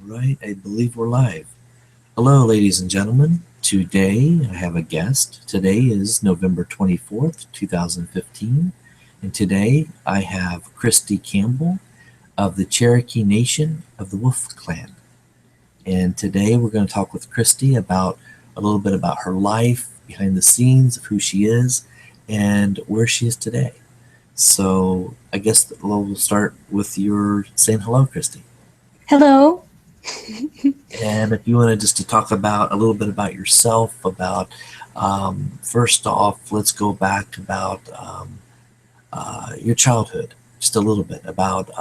Right, I believe we're live. Hello, ladies and gentlemen. Today I have a guest. Today is November 24th, 2015. And today I have Christy Campbell of the Cherokee Nation of the Wolf Clan. And today we're going to talk with Christy about a little bit about her life, behind the scenes of who she is, and where she is today. So I guess we'll start with your saying hello, Christy. Hello. And if you wanted just to talk about a little bit about yourself, about first off, let's go back about your childhood, just a little bit about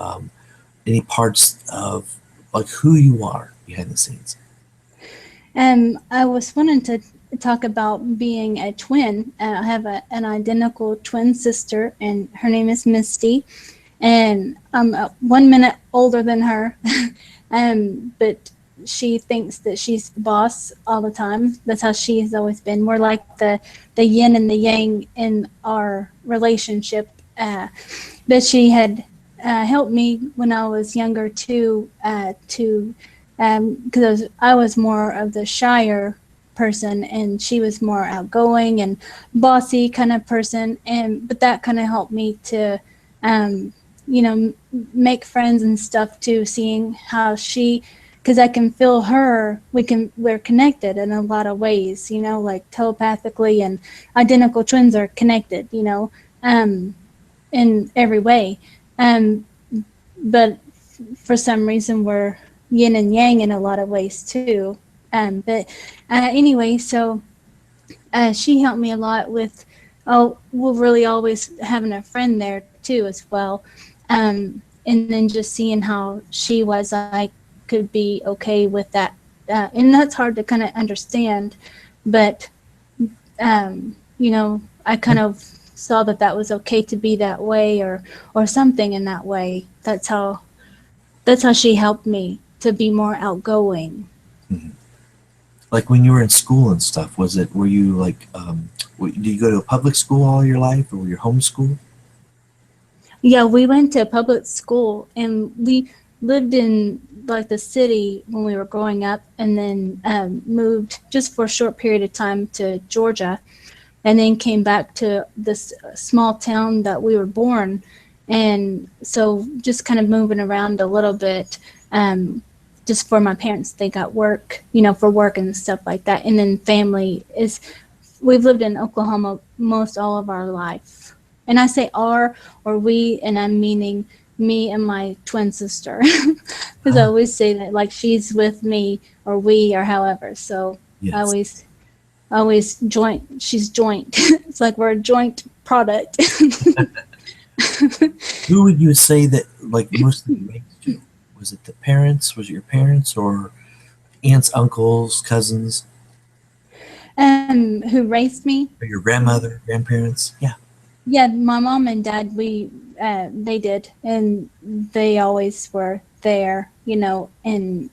any parts of like who you are behind the scenes. I was wanting to talk about being a twin. I have an identical twin sister, and her name is Misty, and I'm 1 minute older than her. But she thinks that she's the boss all the time. That's how she's always been. We're like the yin and the yang in our relationship. But she had helped me when I was younger too, because I was more of the shyer person, and she was more outgoing and bossy kind of person. But that kind of helped me to, make friends and stuff too. Seeing how because I can feel her, we're connected in a lot of ways, like telepathically, and identical twins are connected, in every way. But for some reason we're yin and yang in a lot of ways too. But anyway, so she helped me a lot with, we're really always having a friend there too as well. And then just seeing how she was, I could be okay with that. And that's hard to kind of understand, but, I kind of saw that was okay to be that way, or something in that way. That's how she helped me to be more outgoing. Mm-hmm. Like when you were in school and stuff, were you like, did you go to a public school all your life, or were you homeschooled? Yeah, we went to public school, and we lived in like the city when we were growing up, and then moved just for a short period of time to Georgia, and then came back to this small town that we were born. And so just kind of moving around a little bit, just for my parents. They got work, for work and stuff like that. And then we've lived in Oklahoma most all of our life. And I say our or we, and I'm meaning me and my twin sister. Because I always say that, like, she's with me, or we, or however. So Yes. I always joint, she's joint. It's like we're a joint product. Who would you say that like mostly raised you? Was it the parents? Was it your parents, or aunts, uncles, cousins? Who raised me? Or your grandmother, grandparents? Yeah. Yeah, my mom and dad, they did, and they always were there, and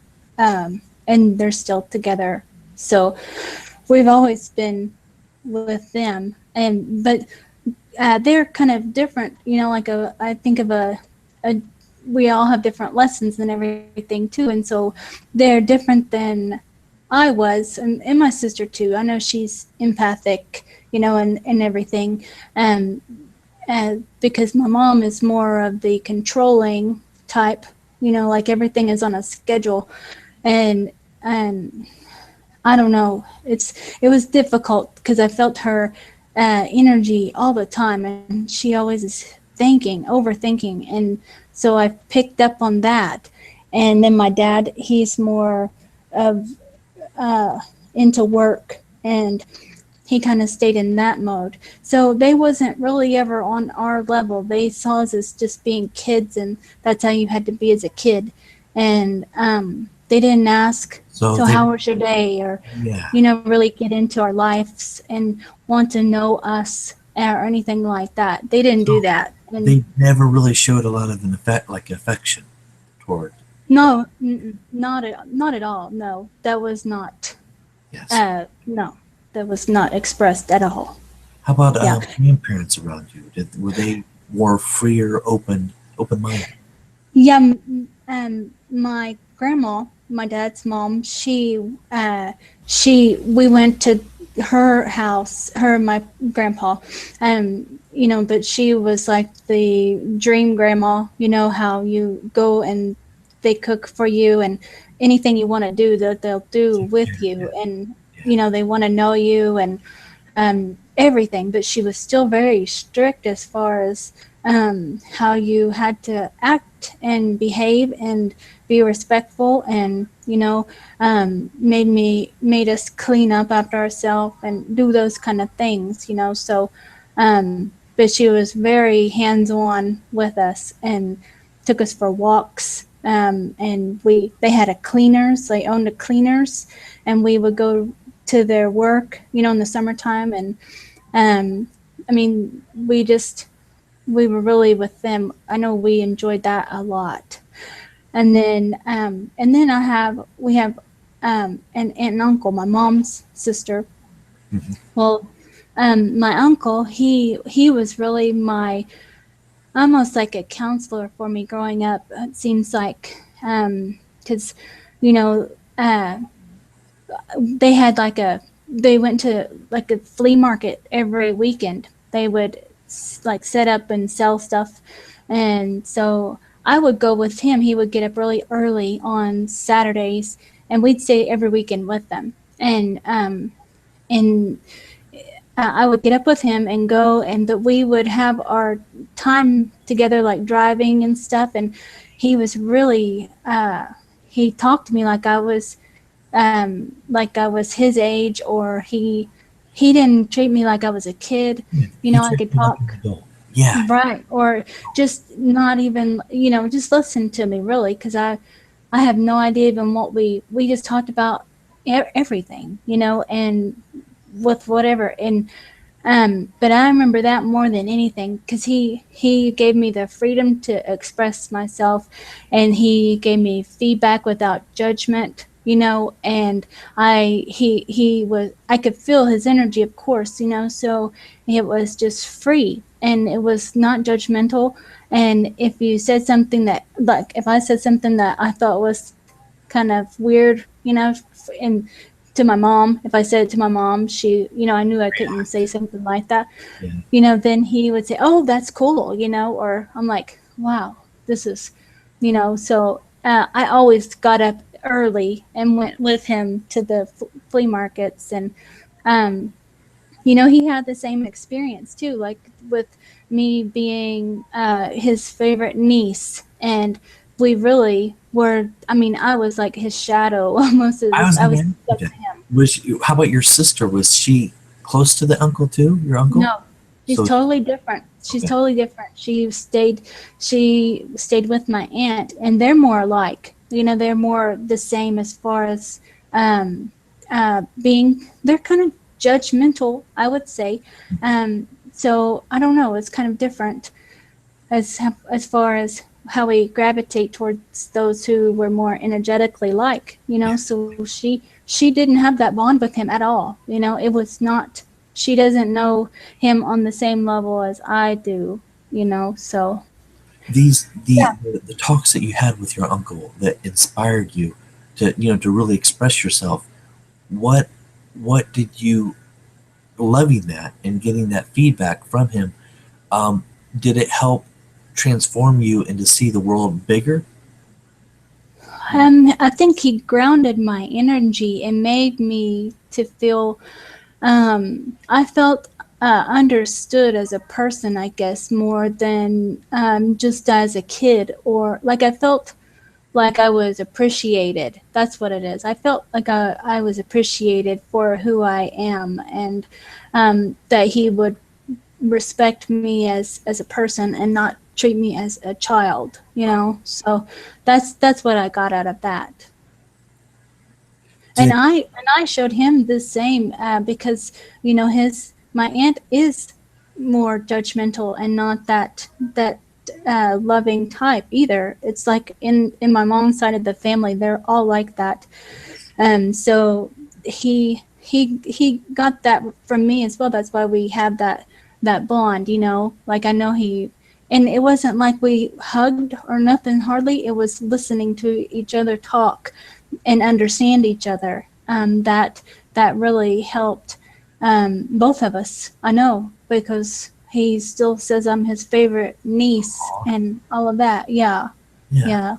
they're still together. So we've always been with them, but they're kind of different, like I think of we all have different lessons and everything too, and so they're different than I was, and my sister too. I know she's empathic, and everything, because my mom is more of the controlling type, like everything is on a schedule, and I don't know. It was difficult because I felt her energy all the time, and she always is overthinking, and so I picked up on that. And then my dad, he's more of into work, and he kind of stayed in that mode. So they wasn't really ever on our level. They saw us as just being kids, and that's how you had to be as a kid. And they didn't ask, so how was your day, or really get into our lives and want to know us or anything like that. They didn't do that. And they never really showed a lot of affection toward. No, not at all. No, that was not. Yes. No, that was not expressed at all. How about grandparents around you? Were they more free or open-minded? Yeah, my grandma, my dad's mom, we went to her house, her and my grandpa, but she was like the dream grandma. You know how you go and they cook for you, and anything you want to do that they'll do with you, and they want to know you, and everything. But she was still very strict as far as how you had to act and behave and be respectful, and made us clean up after ourselves and do those kind of things. So but she was very hands-on with us and took us for walks, and they had a cleaners, they owned a cleaners, and we would go to their work in the summertime. And we were really with them. I know we enjoyed that a lot. And then we have an aunt and uncle, my mom's sister. Mhm. Well, my uncle, he was really almost like a counselor for me growing up. It seems like, because they had they went to like a flea market every weekend. They would like set up and sell stuff, and so I would go with him. He would get up really early on Saturdays, and we'd stay every weekend with them. And I would get up with him and go, but we would have our time together, like driving and stuff. And he was really, he talked to me like I was his age, or he didn't treat me like I was a kid. Yeah, I could talk. Yeah. Right. Or just not even, just listen to me really. 'Cause I have no idea even what we just talked about everything, and with whatever. And, but I remember that more than anything, 'cause he gave me the freedom to express myself, and he gave me feedback without judgment, and I could feel his energy, of course, so it was just free, and it was not judgmental. And if you said something if I said something that I thought was kind of weird, and to my mom, if I said it to my mom, she, I knew I couldn't say something like that, then he would say, "Oh, that's cool," or I'm like, wow, this is, so I always got up early and went with him to the flea markets. And he had the same experience too, like with me being his favorite niece. And we really were, I was like his shadow almost. I was stuck to him. How about your sister? Was she close to the uncle too? Your uncle? No, she's totally different. She's totally different. She stayed with my aunt, and they're more alike. They're more the same as far as they're kind of judgmental, I would say. So I don't know. It's kind of different as far as how we gravitate towards those who were more energetically like. So she didn't have that bond with him at all. It was not. She doesn't know him on the same level as I do. So. The talks that you had with your uncle that inspired you to really express yourself, what did you, loving that and getting that feedback from him, did it help transform you and to see the world bigger? I think he grounded my energy and made me to feel, I felt understood as a person, I guess, more than just as a kid, or like I felt like I was appreciated. That's what it is. I felt like I was appreciated for who I am, and that he would respect me as a person and not treat me as a child, So that's what I got out of that. And I showed him the same, because my aunt is more judgmental and not that loving type either. It's like in my mom's side of the family, they're all like that. So he got that from me as well. That's why we have that bond, like I know and it wasn't like we hugged or nothing, hardly. It was listening to each other talk and understand each other. That really helped both of us. I know because he still says I'm his favorite niece Aw. and all of that. Yeah, Yeah. yeah.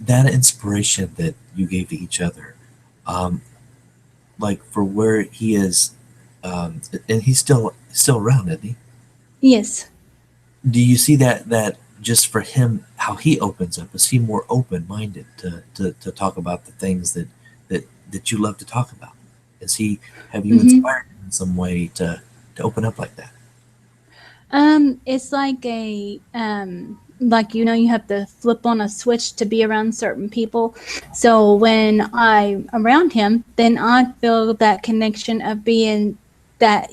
That inspiration that you gave to each other, um, like for where he is, and he's still around, isn't he? Yes. Do you see that just for him, how he opens up? Is he more open minded to talk about the things that you love to talk about? Is he have you Hmm. inspired him in some way to open up like that? It's like you have to flip on a switch to be around certain people. So when I'm around him, then I feel that connection of being that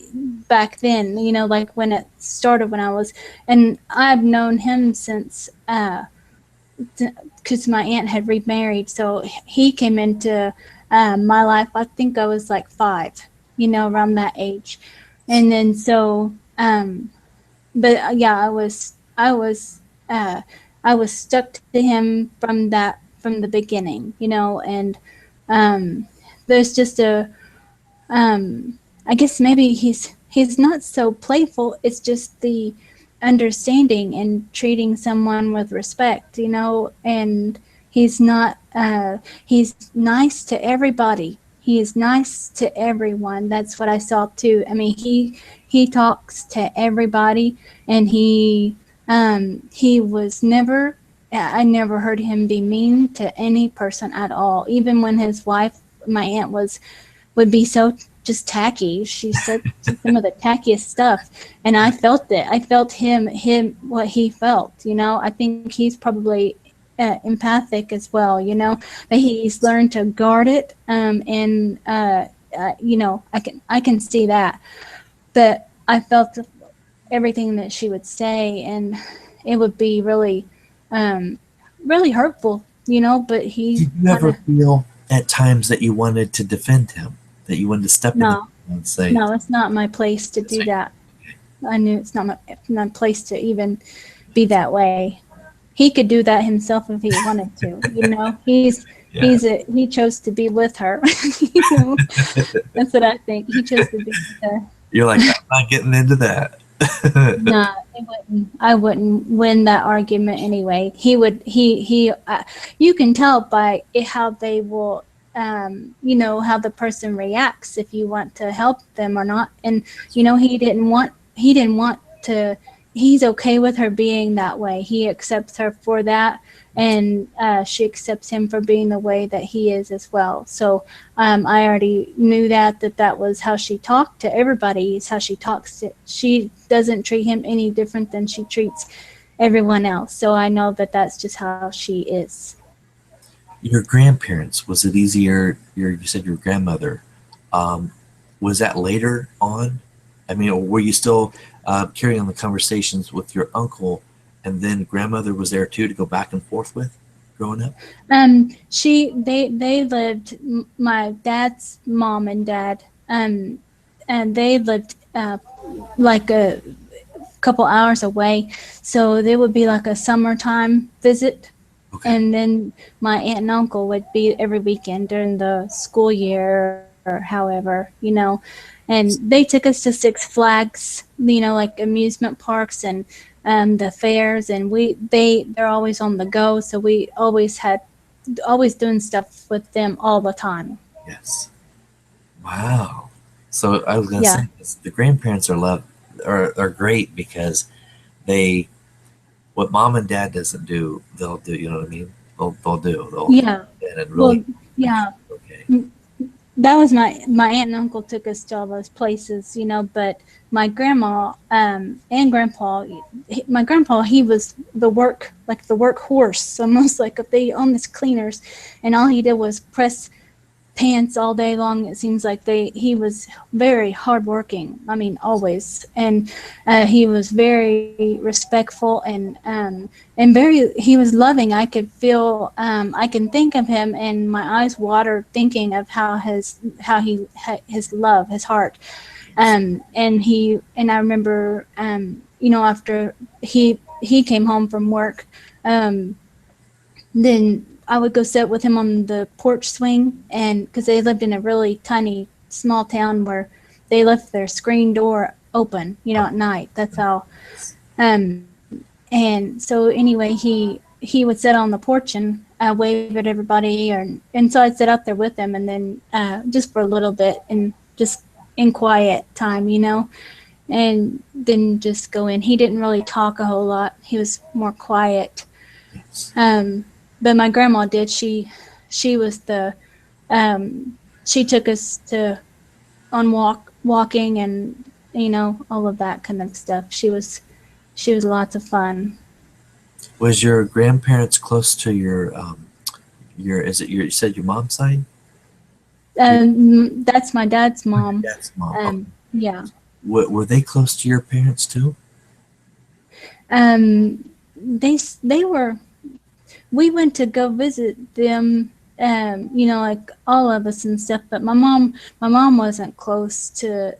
back then, like when it started when I was, and I've known him since because my aunt had remarried, so he came into my life. I think I was like 5, around that age, and then so but yeah, I was stuck to him from the beginning, and um, there's just I guess maybe he's not so playful. It's just the understanding and treating someone with respect, and he's nice to everybody. He is nice to everyone. That's what I saw too. I mean, he talks to everybody, and he was never. I never heard him be mean to any person at all. Even when his wife, my aunt, would be so just tacky. She said some of the tackiest stuff, and I felt it. I felt him what he felt. I think he's probably empathic as well. But he's learned to guard it, and I can see that. But I felt everything that she would say, and it would be um, really hurtful. But he Did you kind ever of feel at times that you wanted to defend him, that you wanted to step in the no, and say, no, it's not my place to do that. I knew it's not my place to even be that way. He could do that himself if he wanted to. yeah, He chose to be with her. you know, that's what I think. He chose to be with her. you're like, I'm not getting into that. Nah, it wouldn't. I wouldn't win that argument anyway. He would. He. You can tell by how they will. How the person reacts if you want to help them or not. And he didn't want. He didn't want to. He's okay with her being that way. He accepts her for that, and she accepts him for being the way that he is as well. So I already knew that was how she talked to everybody. Is how she talks to. She doesn't treat him any different than she treats everyone else. So I know that that's just how she is. Your grandparents, was it easier? You said your grandmother. Um, was that later on? I mean, or were you still carrying on the conversations with your uncle, and then grandmother was there too to go back and forth with growing up? They lived. My dad's mom and dad. And they lived like a couple hours away, so there would be like a summertime visit, Okay. and then my aunt and uncle would be every weekend during the school year or however. And they took us to Six Flags, like amusement parks and the fairs, and they're always on the go, so we always doing stuff with them all the time. Yes. Wow. So I was gonna Yeah. say this, the grandparents are great because they what mom and dad doesn't do, they'll do. You know what I mean? They'll do. They'll Yeah. and really Well, make yeah. sure it's okay. That was my aunt and uncle took us to all those places, but my grandma and grandpa, my grandpa, he was the work horse, almost like if they owned this cleaners, and all he did was press pants all day long. It seems like he was very hardworking. I mean, always, and he was very respectful and he was loving. I could feel, I can think of him, and my eyes water thinking of his love, his heart. And I remember, after he came home from work, then I would go sit with him on the porch swing, and because they lived in a really tiny small town where they left their screen door open, at night. That's how. Um, and so anyway, he would sit on the porch and wave at everybody, and so I'd sit out there with him, and then just for a little bit, and just in quiet time, and then just go in. He didn't really talk a whole lot. He was more quiet. Yes. But my grandma did. She was she took us on walking, and all of that kind of stuff. She was lots of fun. Was your grandparents close to you said your mom's side? That's my dad's mom. Dad's mom. Okay. Yeah. Were they close to your parents too? They were. We went to go visit them. Like all of us and stuff. But my mom wasn't close to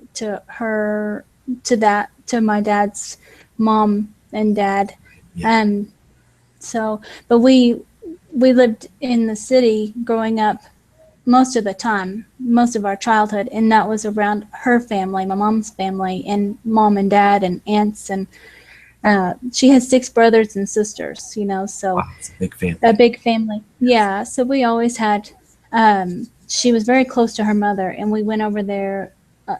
her to my dad's mom and dad. Yeah. But we lived in the city growing up most of the time, most of our childhood, and that was around her family, my mom's family, and mom and dad and aunts, and she has 6 brothers and sisters, so Wow, it's a big family. a big family. Yeah, so we always had, she was very close to her mother, and we went over there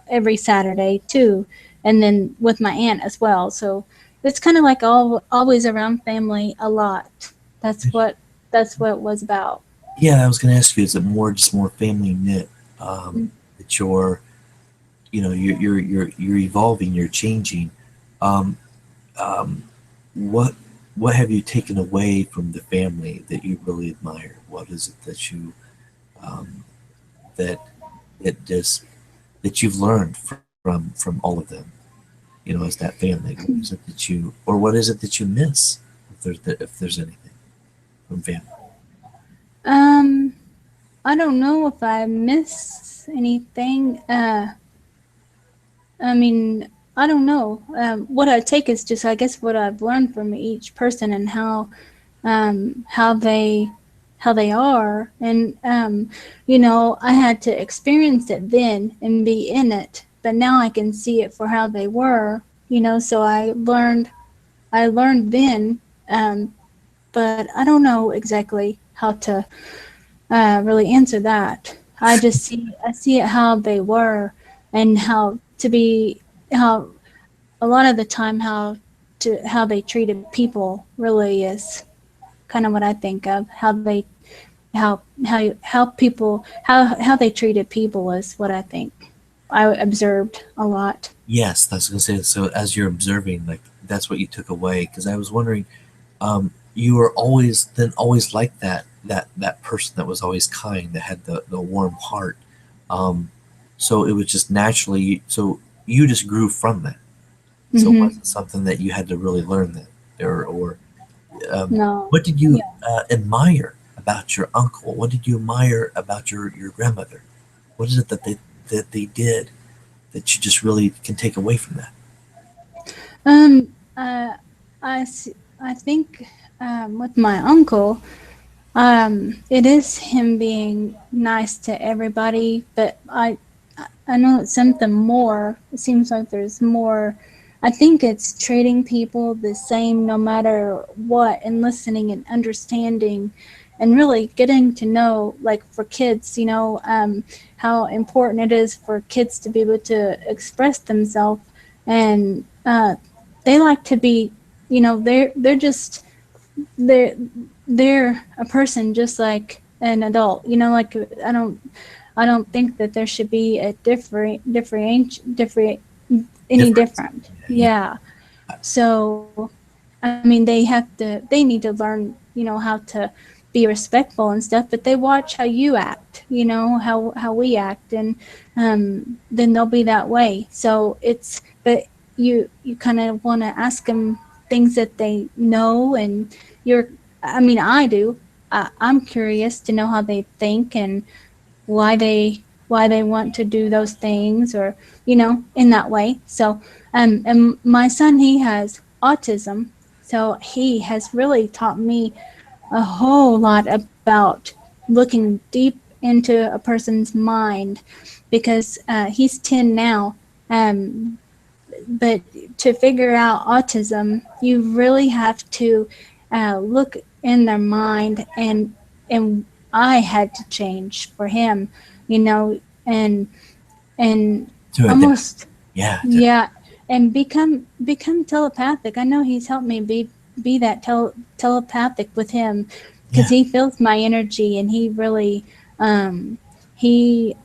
every Saturday too, and then with my aunt as well. So it's kind of like always around family a lot. That's what it was about. Yeah, I was going to ask you, is it just more family knit? That you're evolving, you're changing. Um, what have you taken away from the family that you really admire? What is it that you that it just that you've learned from all of them? As that family. What is it what is it that you miss? If there's anything from family. I don't know if I miss anything. I mean, I don't know. What I take is just, I guess, what I've learned from each person and how they are, and I had to experience it then and be in it, but now I can see it for how they were. So I learned then, but I don't know exactly how to really answer that. I see it how they were, and how a lot of the time how they treated people really is kind of what I think of. How they treated people is what I think I observed a lot. Yes, that's going to say. So as you're observing, like that's what you took away. Because I was wondering, you were always like that person that was always kind, that had the warm heart. So it was just naturally. So you just grew from that. So it wasn't something that you had to really learn that, or No. what did you admire about your uncle? What did you admire about your grandmother? What is it that they did that you just really can take away from that? I think with my uncle, it is him being nice to everybody, but I know it's something more. It seems like there's more. I think it's treating people the same no matter what, and listening and understanding, and really getting to know, like for kids, how important it is for kids to be able to express themselves, and they like to be, they're just they're a person just like an adult, like I don't think that there should be a different any different. Yeah. So I mean, they need to learn, how to be respectful and stuff, but they watch how you act, how we act, and then they'll be that way. So but you kind of want to ask them things that they know, and I do. I'm curious to know how they think and why they want to do those things, or in that way. So and my son, he has autism, so he has really taught me a whole lot about looking deep into a person's mind because he's 10 now. Um, but to figure out autism, you really have to look in their mind, and I had to change for him, you know, and To adapt. almost Yeah. yeah, and become telepathic. I know he's helped me be that telepathic with him because Yeah. he feels my energy and he really um he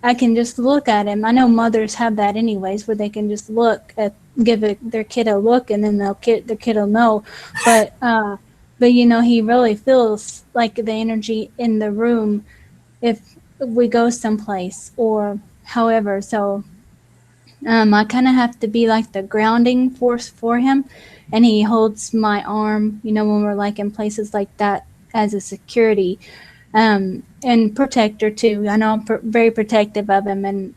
I can just look at him. I know mothers have that anyways where they can just look at their kid a look and then their kid will know. But you know he really feels like the energy in the room if we go someplace or however. So I kind of have to be like the grounding force for him, and he holds my arm, you know, when we're like in places like that as a security and protector too. I know I'm very protective of him, and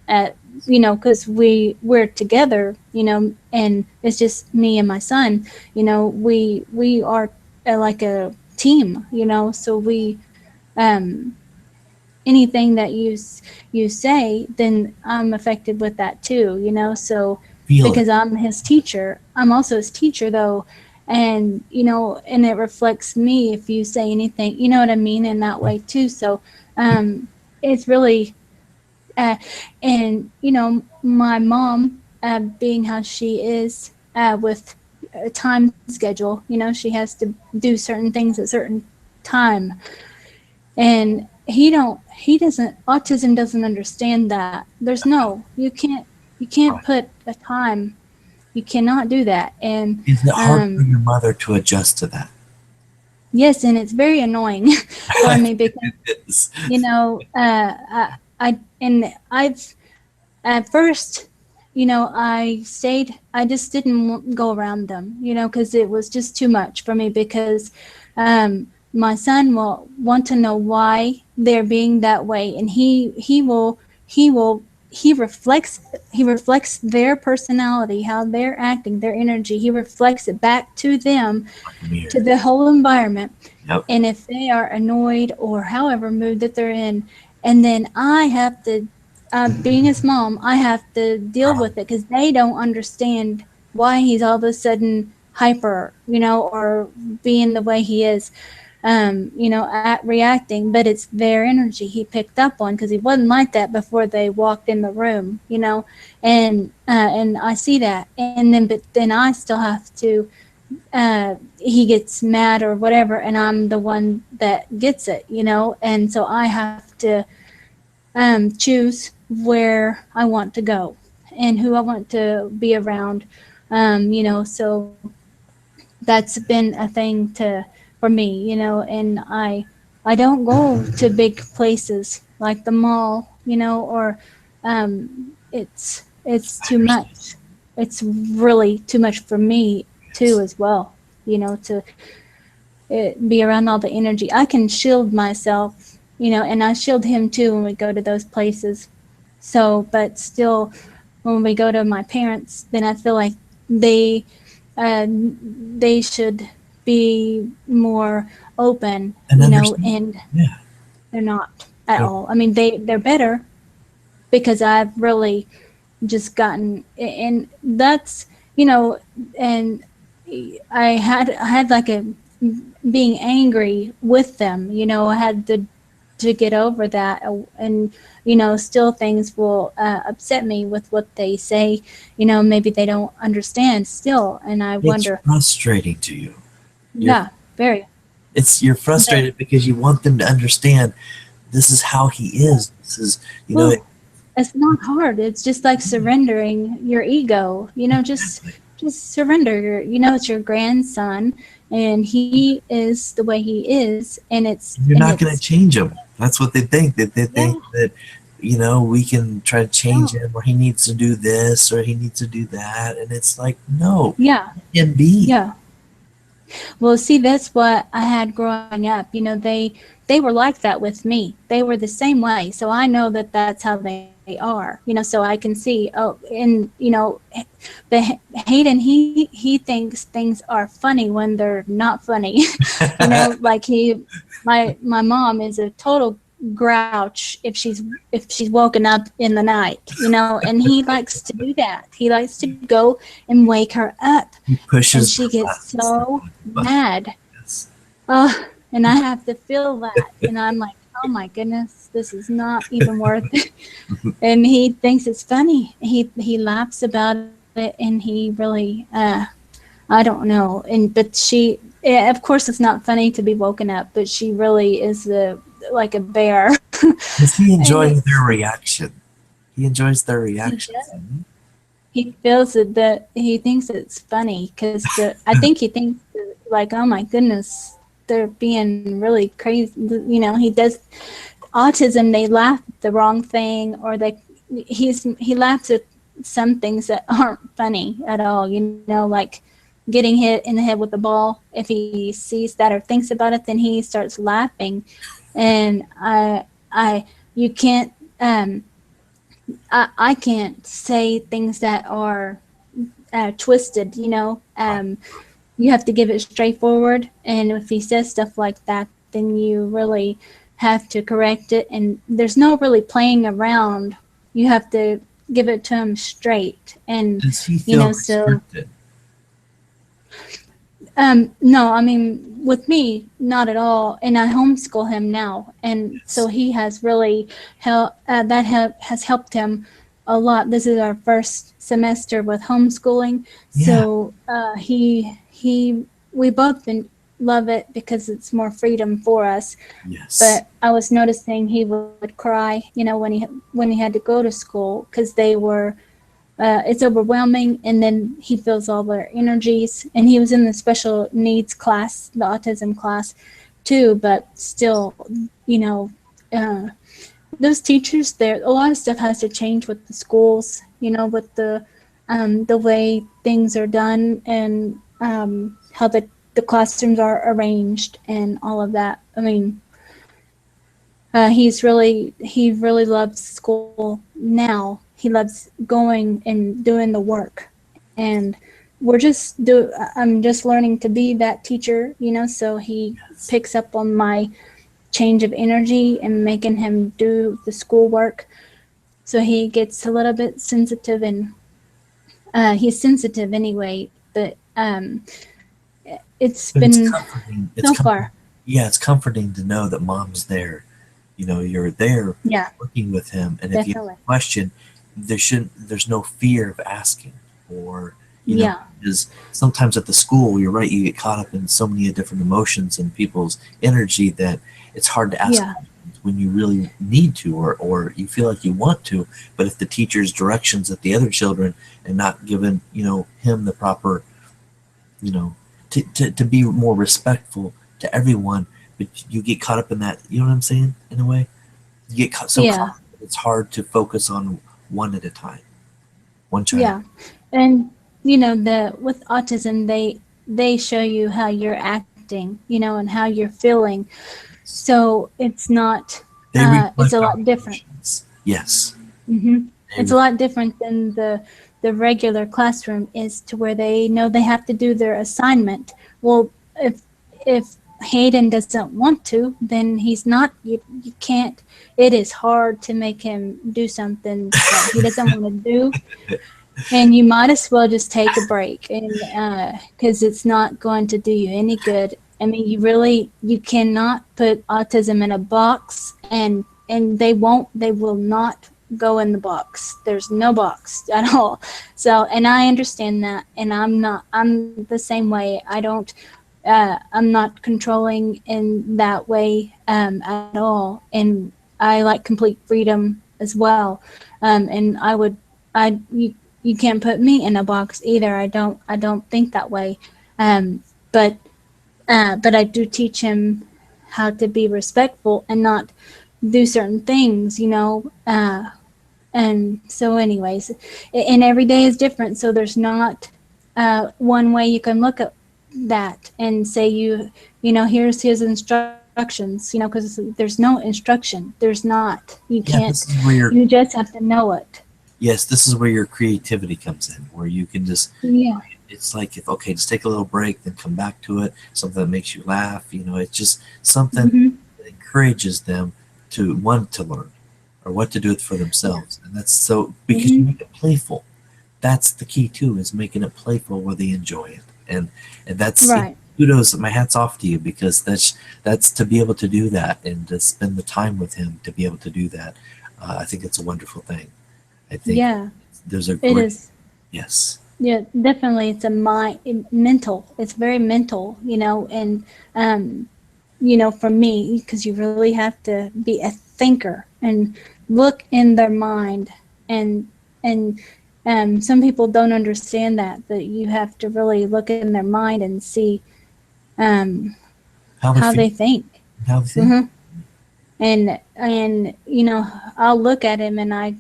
you know, because we're together, you know, and it's just me and my son. You know, we are like a team, you know, so we um anything that you say, then I'm affected with that too, you know. So Feel it. because I'm his teacher, I'm also his teacher though, and you know, and it reflects me if you say anything, you know what I mean, in that way too. So it's really uh, and you know, my mom, being how she is with a time schedule, you know, she has to do certain things at certain time, and he doesn't autism doesn't understand that there's no you can't Right. put a time, you cannot do that. And Is it hard for um your mother to adjust to that? yes, and it's very annoying for me because It is. you know I and I've at first, you know, I just didn't go around them, you know, because it was just too much for me because my son will want to know why they're being that way, and he will he reflects their personality, how they're acting, their energy. He reflects it back to them, Like a to mirror. the whole environment. Yep. And if they are annoyed or however mood that they're in, and then I have to, being his mom, I have to deal Right. with it because they don't understand why he's all of a sudden hyper, you know, or being the way he is, you know, at reacting. But it's their energy he picked up on because he wasn't like that before they walked in the room, you know, and I see that, and then but then I still have to he gets mad or whatever, and I'm the one that gets it, you know, and so I have to choose where I want to go and who I want to be around, you know. So that's been a thing to for me, you know, and I don't go to big places like the mall, you know, or it's I too understand. much. It's really too much for me too Yes. as well, you know, to be around all the energy. I can shield myself, you know, and I shield him too when we go to those places. So, but still, when we go to my parents, then I feel like they they should be more open, And you know, understand. and Yeah. they're not at They're all. I mean, they're better because I've really just gotten, and that's, you know, and I had like a being angry with them, you know. I had to get over that, and you know, still things will upset me with what they say, you know, maybe they don't understand still, and I it's wonder, frustrating to you. You're yeah, very, you're but frustrated because you want them to understand this is how he is. This is, you know, well, it's not hard. It's just like surrendering your ego. You know, exactly. just surrender. You know, it's your grandson, and he is the way he is, You're and not going to it's change him. That's what they think. That they think yeah, that, you know, we can try to change no, him, or he needs to do this, or he needs to do that, and it's like, no, yeah, let him be. yeah. Well, see, that's what I had growing up. You know, they were like that with me. They were the same way. So I know that that's how they are. are, so I can see, oh, and but Hayden, he thinks things are funny when they're not funny. Like my mom is a total grouch if she's woken up in the night, and he likes to do that. He likes to go and wake her up, He and pushes she the gets buttons. so mad. Yes. And I have to feel that, and I'm like, oh my goodness, this is not even worth it. And he thinks it's funny. He laughs about it, and he really, I don't know. But she, yeah, of course, it's not funny to be woken up, but she really is like a bear. Does he And enjoy their it's reaction? He enjoys their he reactions. does. He feels it, that he thinks it's funny because I think he thinks like, oh my goodness, they're being really crazy. He does autism. They laugh at the wrong thing, or he laughs at some things that aren't funny at all. Like getting hit in the head with a ball. If he sees that or thinks about it, then he starts laughing, and you can't. I can't say things that are twisted. You have to give it straightforward, and if he says stuff like that, then you really have to correct it, and there's no really playing around. You have to give it to him straight, and Does he feel so restricted? no, I mean, with me, not at all. And I homeschool him now, and so he has really has helped him a lot. This is our first semester with homeschooling, Yeah. so we both love it because it's more freedom for us. Yes. But I was noticing he would cry, when he had to go to school because it's overwhelming, and then he feels all their energies. And he was in the special needs class, the autism class, too. But still, uh, those teachers there, a lot of stuff has to change with the schools, with the way things are done, and how the classrooms are arranged and all of that. I mean, he really loves school now. He loves going and doing the work, and I'm just learning to be that teacher, so he picks up on my change of energy and making him do the schoolwork. So he gets a little bit sensitive, and he's sensitive anyway, but it's But it's been comforting. so far. Yeah, it's comforting to know that mom's there. You're there Yeah, working with him, and if you have definitely. a question, there's no fear of asking, or Yeah, because sometimes at the school, you're right, you get caught up in so many different emotions and people's energy that it's hard to ask yeah, questions when you really need to, or you feel like you want to. But if the teacher's directions at the other children and not giving him the proper, you know to be more respectful to everyone, but you get caught up in that, you know what I'm saying, in a way, you get so yeah. caught, it's hard to focus on one at a time, one child. Yeah, and the with autism, they show you how you're acting, and how you're feeling. So it's not. They It's a reflect our lot different. emotions. Yes. They It's a lot different than the regular classroom is, to where they know they have to do their assignment. Well, if Hayden doesn't want to, then he's not. You can't. It is hard to make him do something that he doesn't want to do. And you might as well just take a break, and because it's not going to do you any good. I mean, you cannot put autism in a box, and they will not go in the box. There's no box at all. So, and I understand that, and I'm the same way. I'm not controlling in that way at all, and I like complete freedom as well. And you can't put me in a box either. I don't think that way. Um, but but I do teach him how to be respectful and not do certain things, and so anyways, and every day is different. So there's not one way you can look at that and say, here's his instructions instructions, because there's no instruction. There's not. You Yeah, can't. this is where your You just have to know it. yes, this is where your creativity comes in, where you can just Yeah. it's like if okay, just take a little break, then come back to it. Something that makes you laugh. It's just something Hmm. that encourages them to want to learn or what to do it for Yeah. themselves. And that's so because you Hmm. make it playful. That's the key too, is making it playful where they enjoy it. And that's Right. kudos, my hat's off to you because that's to be able to do that and to spend the time with him to be able to do that. I think it's a wonderful thing. I think Yeah. there's a It great is. yes. Yeah, definitely. It's a mental. It's very mental, and for me, because you really have to be a thinker and look in their mind, and some people don't understand that you have to really look in their mind and see um, How they how feel, they think. how they think. Hmm. And I'll look at him and I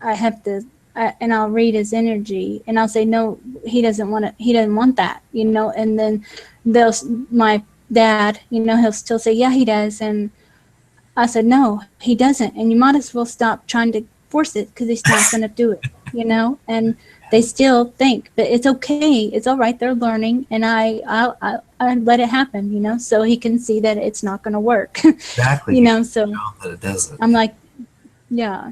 have to, and I'll read his energy, and I'll say, no, he doesn't want it. He doesn't want that, And then my dad, he'll still say, yeah, he does. And I said, no, he doesn't. And you might as well stop trying to force it because he's not going to do it. And they still think, but it's okay. It's all right. They're learning, and I let it happen, so he can see that it's not going to work. Exactly. You So know that it doesn't. I'm like, yeah.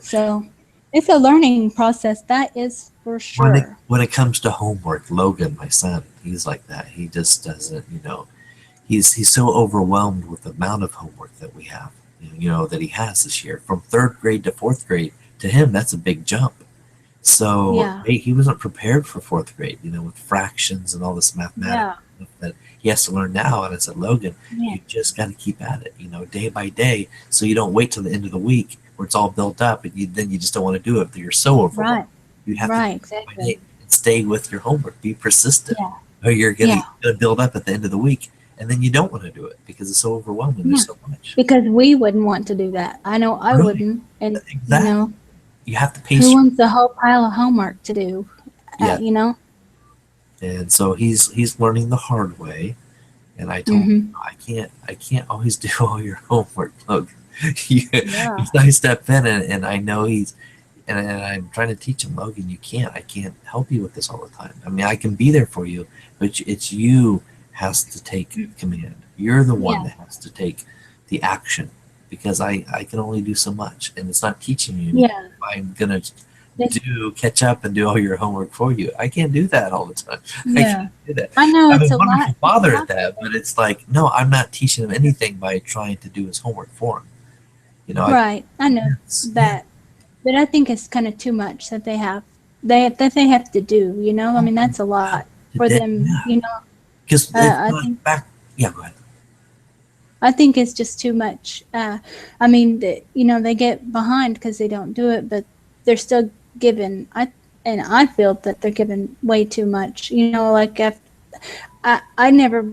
So it's a learning process, that is for sure. When it comes to homework, Logan, my son, he's like that. He just doesn't, he's so overwhelmed with the amount of homework that we have, that he has this year. From third grade to fourth grade, to him, that's a big jump. So Yeah. he wasn't prepared for fourth grade, with fractions and all this mathematics Yeah. stuff that he has to learn now. And I said, Logan, Yeah. you just got to keep at it, day by day, so you don't wait till the end of the week where it's all built up and then you just don't want to do it. But you're so overwhelmed. Right. You have to do Right. it day by Exactly. day and stay with your homework. Be persistent, Yeah. or you're Yeah. gonna build up at the end of the week, and then you don't want to do it because it's so overwhelming. Yeah. There's so much. Because we wouldn't want to do that. I know I Right. wouldn't. And, Exactly. You have to who pace. wants a whole pile of homework to do? Yeah. You know? And so he's learning the hard way. And I told him, Hmm. I can't always do all your homework. Look, Yeah. I step in and I know and I'm trying to teach him, Logan, I can't help you with this all the time. I mean, I can be there for you, but it's you has to take command. You're the one Yeah. that has to take the action because I can only do so much and it's not teaching you anything. Yeah. I'm going to This, catch up and do all your homework for you. I can't do that all the time. I yeah. can't do that. I know I'm it's a a wonderful lot. It's a father at lot. that, but it's like, no, I'm not teaching him anything by trying to do his homework for him. Right. I know Yeah, that. But I think it's kind of too much that they have to do, I mean, that's a lot for today, them, yeah, because it's I not think back. Yeah, go ahead. it's just too much. I mean, they get behind because they don't do it, but they're still given. I feel that they're given way too much. Like I never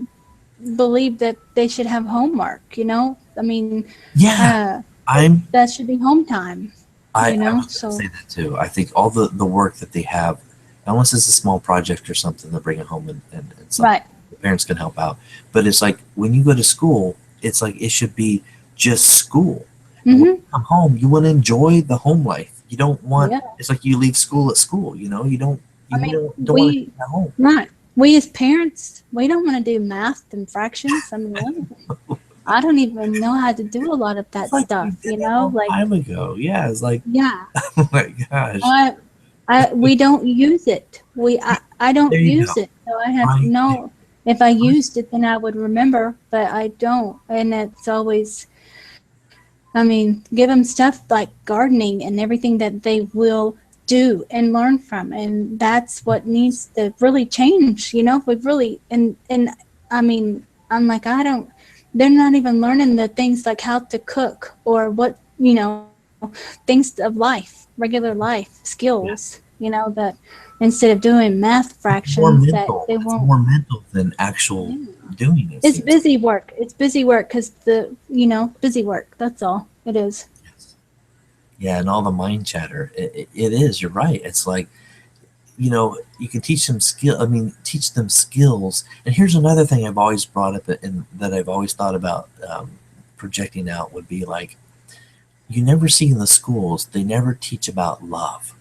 believed that they should have homework. I mean, Yeah, uh, I'm. that should be home time. I was going to So say that too. I think all the work that they have, unless it's a small project or something, they'll bring it home and something right. the parents can help out. But it's like when you go to school, it's like it should be just school. And when Hmm. you come home, you want to enjoy the home life. You don't want. Yeah. It's like you leave school at school. You don't. I You mean, don't want to come at home. right. We as parents, we don't want to do math and fractions. I mean, I don't even know how to do a lot of It's that like we stuff, did that a long like, time ago. Yeah, it's like, yeah, oh my gosh. we don't use it. I don't There you go. use it. So I have Right. no, if I used it, then I would remember, but I don't. And it's always, I mean, give them stuff like gardening and everything that they will do and learn from. And that's what needs to really change, if we really, and I mean, I'm like, they're not even learning the things like how to cook or what, things of life, regular life skills, that instead of doing math More fractions that mental. they It's won't. more mental than actual doing it It's seems. busy work. It's busy work because busy work. That's all it is. Yes. Yeah, and all the mind chatter. It is. You're right. It's like you can teach them skill. I mean, teach them skills. And here's another thing I've always brought up, and that I've always thought about projecting out would be like, you never see in the schools, they never teach about love.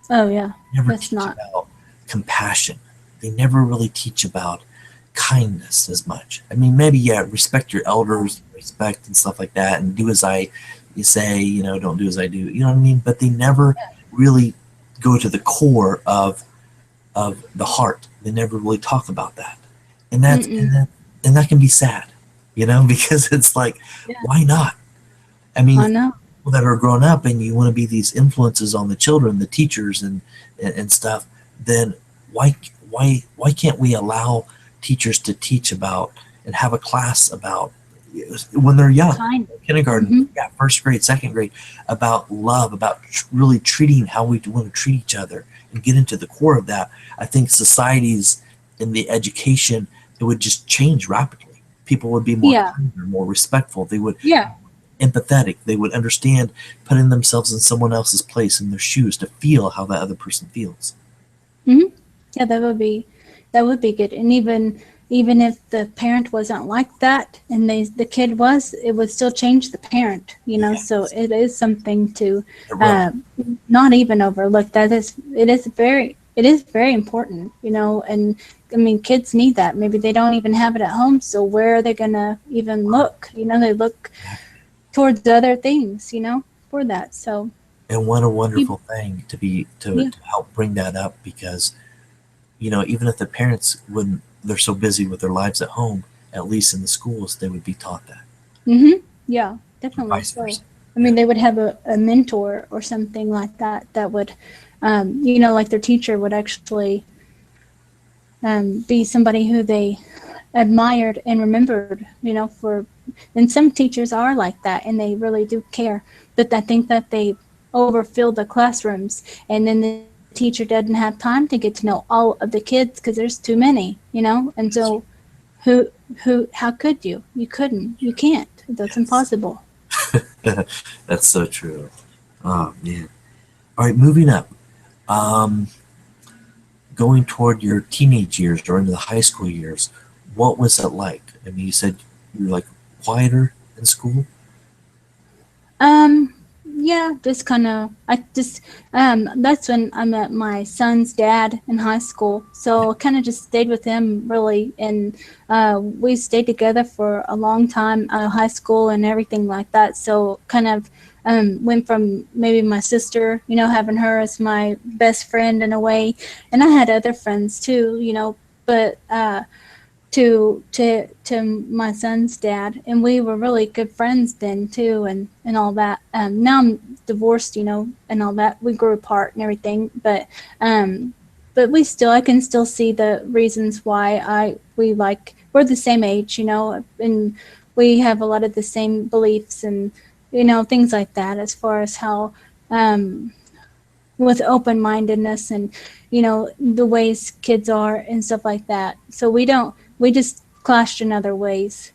Oh yeah, Never that's teach not. about compassion. They never really teach about kindness as much. I mean, maybe yeah, respect your elders, respect and stuff like that, and do as I you say. Don't do as I do. You know what I mean? But they never really go to the core of the heart. They never really talk about that, and that's Mm-mm. and that can be sad, because it's like, Yeah, why not? I mean, I know. people that are grown up and you want to be these influences on the children, the teachers, and stuff, then why why can't we allow teachers to teach about and have a class about when they're young, Kind. kindergarten, Mm-hmm. yeah, first grade, second grade, about love, about really treating how we want to treat each other and get into the core of that. I think societies in the education, it would just change rapidly. People would be more Yeah. kinder, more respectful. They would Yeah. empathetic. They would understand putting themselves in someone else's place in their shoes to feel how that other person feels. Mm-hmm. Yeah, that would be good. And even if the parent wasn't like that and the kid was, it would still change the parent, so Yes, it is something to it will. uh, not even overlook. It is very important, and I mean, kids need that. Maybe they don't even have it at home, so where are they gonna even look? They look towards other things, for that. So And what a peop- wonderful thing to be yeah. to help bring that up, because even if the parents wouldn't, they're so busy with their lives at home, at least in the schools they would be taught that, Yeah, and definitely vice so. versa. I Yeah. mean, they would have a mentor or something like that would, like their teacher would actually be somebody who they admired and remembered, and some teachers are like that and they really do care. But I think that they overfill the classrooms, and then the teacher doesn't have time to get to know all of the kids because there's too many. And so Yes. how could you? You couldn't. You can't. That's Yes. impossible. That's so true. Oh man. All right, moving up. Um, Going toward your teenage years or into the high school years, what was it like? I mean, you said you were like quieter in school. Yeah, just kind of, that's when I met my son's dad in high school. So I kind of just stayed with him really. And we stayed together for a long time out of high school and everything like that. So kind of went from maybe my sister, having her as my best friend in a way. And I had other friends too, but to my son's dad, and we were really good friends then too, and all that. Now I'm divorced, and all that. We grew apart and everything, but I can still see the reasons why we're the same age, and we have a lot of the same beliefs and things like that, as far as how um, with open mindedness and the ways kids are and stuff like that. So we just clashed in other ways,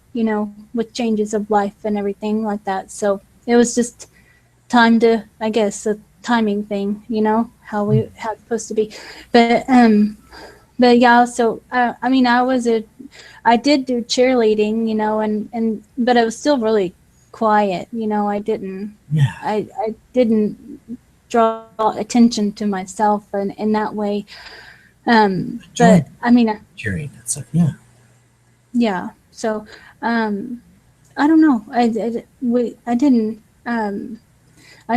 with changes of life and everything like that. So it was just time to, I guess, a timing thing, how it's supposed to be. But yeah, so I mean, I did do cheerleading, and but I was still really quiet, Yeah, I didn't draw attention to myself and in that way. But enjoyed I mean, cheering and stuff. Yeah, yeah. So I don't know. I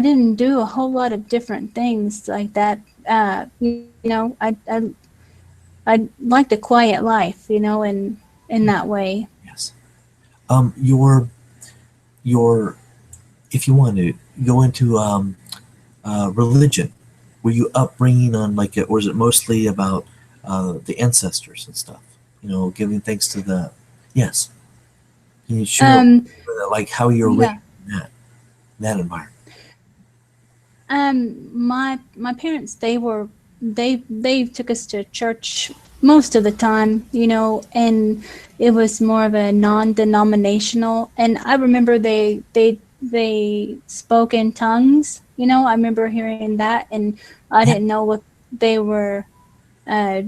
didn't do a whole lot of different things like that. I liked a quiet life, in that way. yes. Your if you want to go into religion, were you upbringing on like it, or is it mostly about the ancestors and stuff? Giving thanks to the. Yes. Can you share Um, like how you were raised yeah. in that environment? My parents, they took us to church most of the time, and it was more of a non-denominational. And I remember they spoke in tongues. I remember hearing that, and I didn't know they were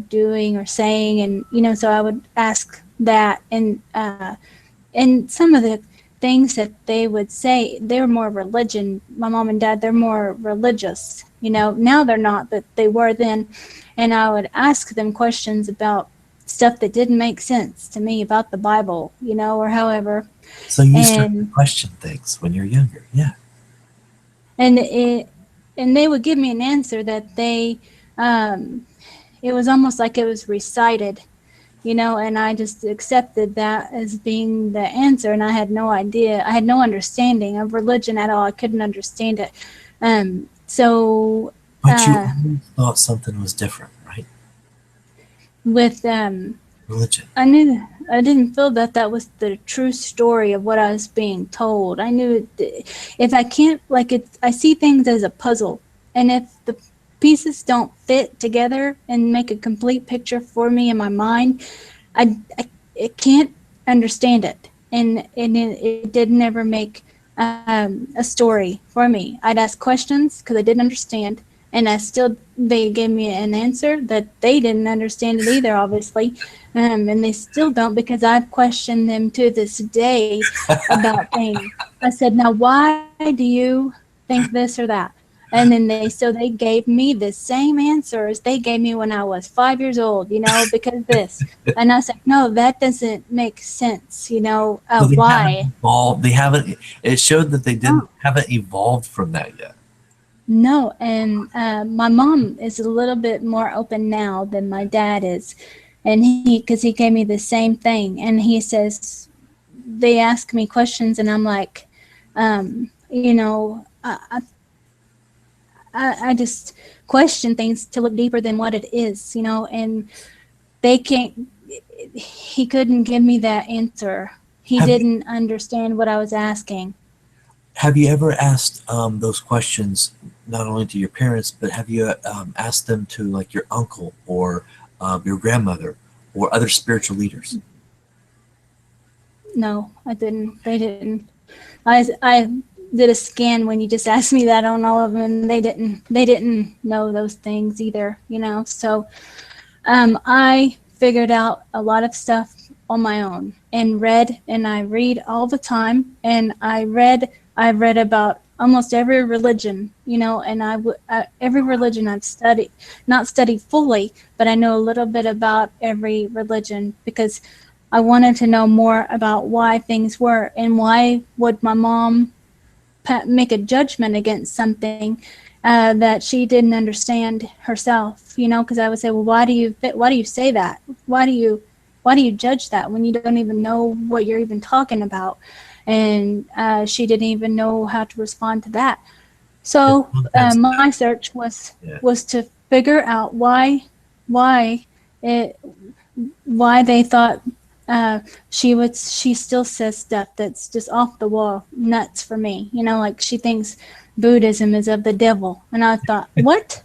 doing or saying, and so I would ask that, and some of the things that they would say, they're more religion. My mom and dad, they're more religious. Now they're not, but they were then. And I would ask them questions about stuff that didn't make sense to me about the Bible, or however. So you start to And question things when you're younger. Yeah. and it and they would give me an answer that um, it was almost like it was recited, and I just accepted that as being the answer, and I had no idea, I had no understanding of religion at all. I couldn't understand it. So But you always thought something was different, right? with Religion. I knew I didn't feel that that was the true story of what I was being told. I knew if I can't, like, I see things as a puzzle, and if the pieces don't fit together and make a complete picture for me in my mind, I can't understand it, and it did never make a story for me. I'd ask questions because I didn't understand, and they gave me an answer that they didn't understand it either, obviously, and they still don't, because I've questioned them to this day about things. I said, "Now, why do you think this or that?" And then they gave me the same answers they gave me when I was 5 years old, because this. And I said, no, that doesn't make sense, So they haven't why? evolved. They haven't. It showed that they didn't Oh, haven't evolved from that yet. no. And my mom is a little bit more open now than my dad is. And because he gave me the same thing. And he says, they ask me questions, and I'm like, I just question things to look deeper than what it is, and they can't, he couldn't give me that answer. He Have you didn't understand what I was asking. have you ever asked those questions not only to your parents, but have you asked them to like your uncle or your grandmother or other spiritual leaders? No, I didn't. They didn't. I did a scan when you just asked me that on all of them, and they didn't know those things either, So I figured out a lot of stuff on my own and read, and I read all the time, and I've read about almost every religion, and every religion I've studied, not studied fully, but I know a little bit about every religion because I wanted to know more about why things were, and why would my mom make a judgment against something that she didn't understand herself, because I would say, well, why do you say that? Why do you judge that when you don't even know what you're even talking about? And she didn't even know how to respond to that. And So sometimes, my search yeah. was to figure out why it why they thought she still says stuff that's just off the wall nuts for me, like she thinks Buddhism is of the devil, and I thought, what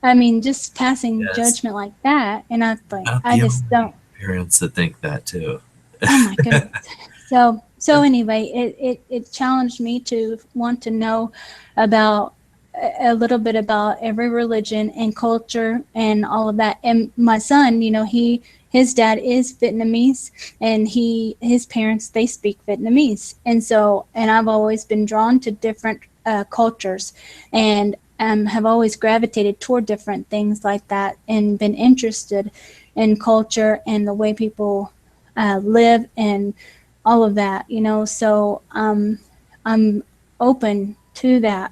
I mean, just passing Yes, judgment like that, and I think not I the just only don't. parents that think that too. Oh my goodness. So anyway, it challenged me to want to know about a little bit about every religion and culture and all of that. And my son, his dad is Vietnamese, and his parents, they speak Vietnamese. And I've always been drawn to different cultures, and have always gravitated toward different things like that, and been interested in culture and the way people live and all of that, So I'm open to that,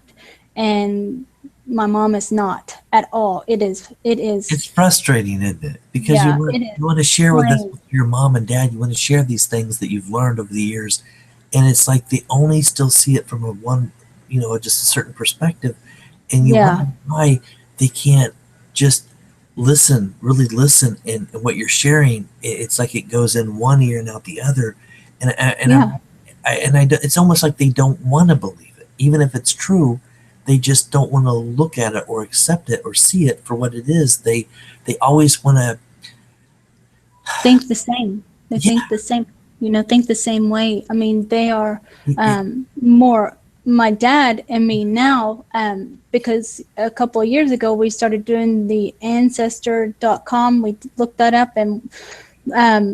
and my mom is not at all. It is, It's frustrating, isn't it? Because yeah, it is you want to share with this plain. with your mom and dad. You want to share these things that you've learned over the years, and it's like they only still see it from a one, just a certain perspective, and you Yeah, wonder why they can't just really listen, and what you're sharing. It's like it goes in one ear and out the other, and yeah. it's almost like they don't want to believe it, even if it's true. They just don't want to look at it or accept it or see it for what it is. They always want to. Think the same. They Yeah, think the same. Think the same way. I mean, they are it, more. my dad and me now, because a couple of years ago we started doing the ancestor.com. We looked that up and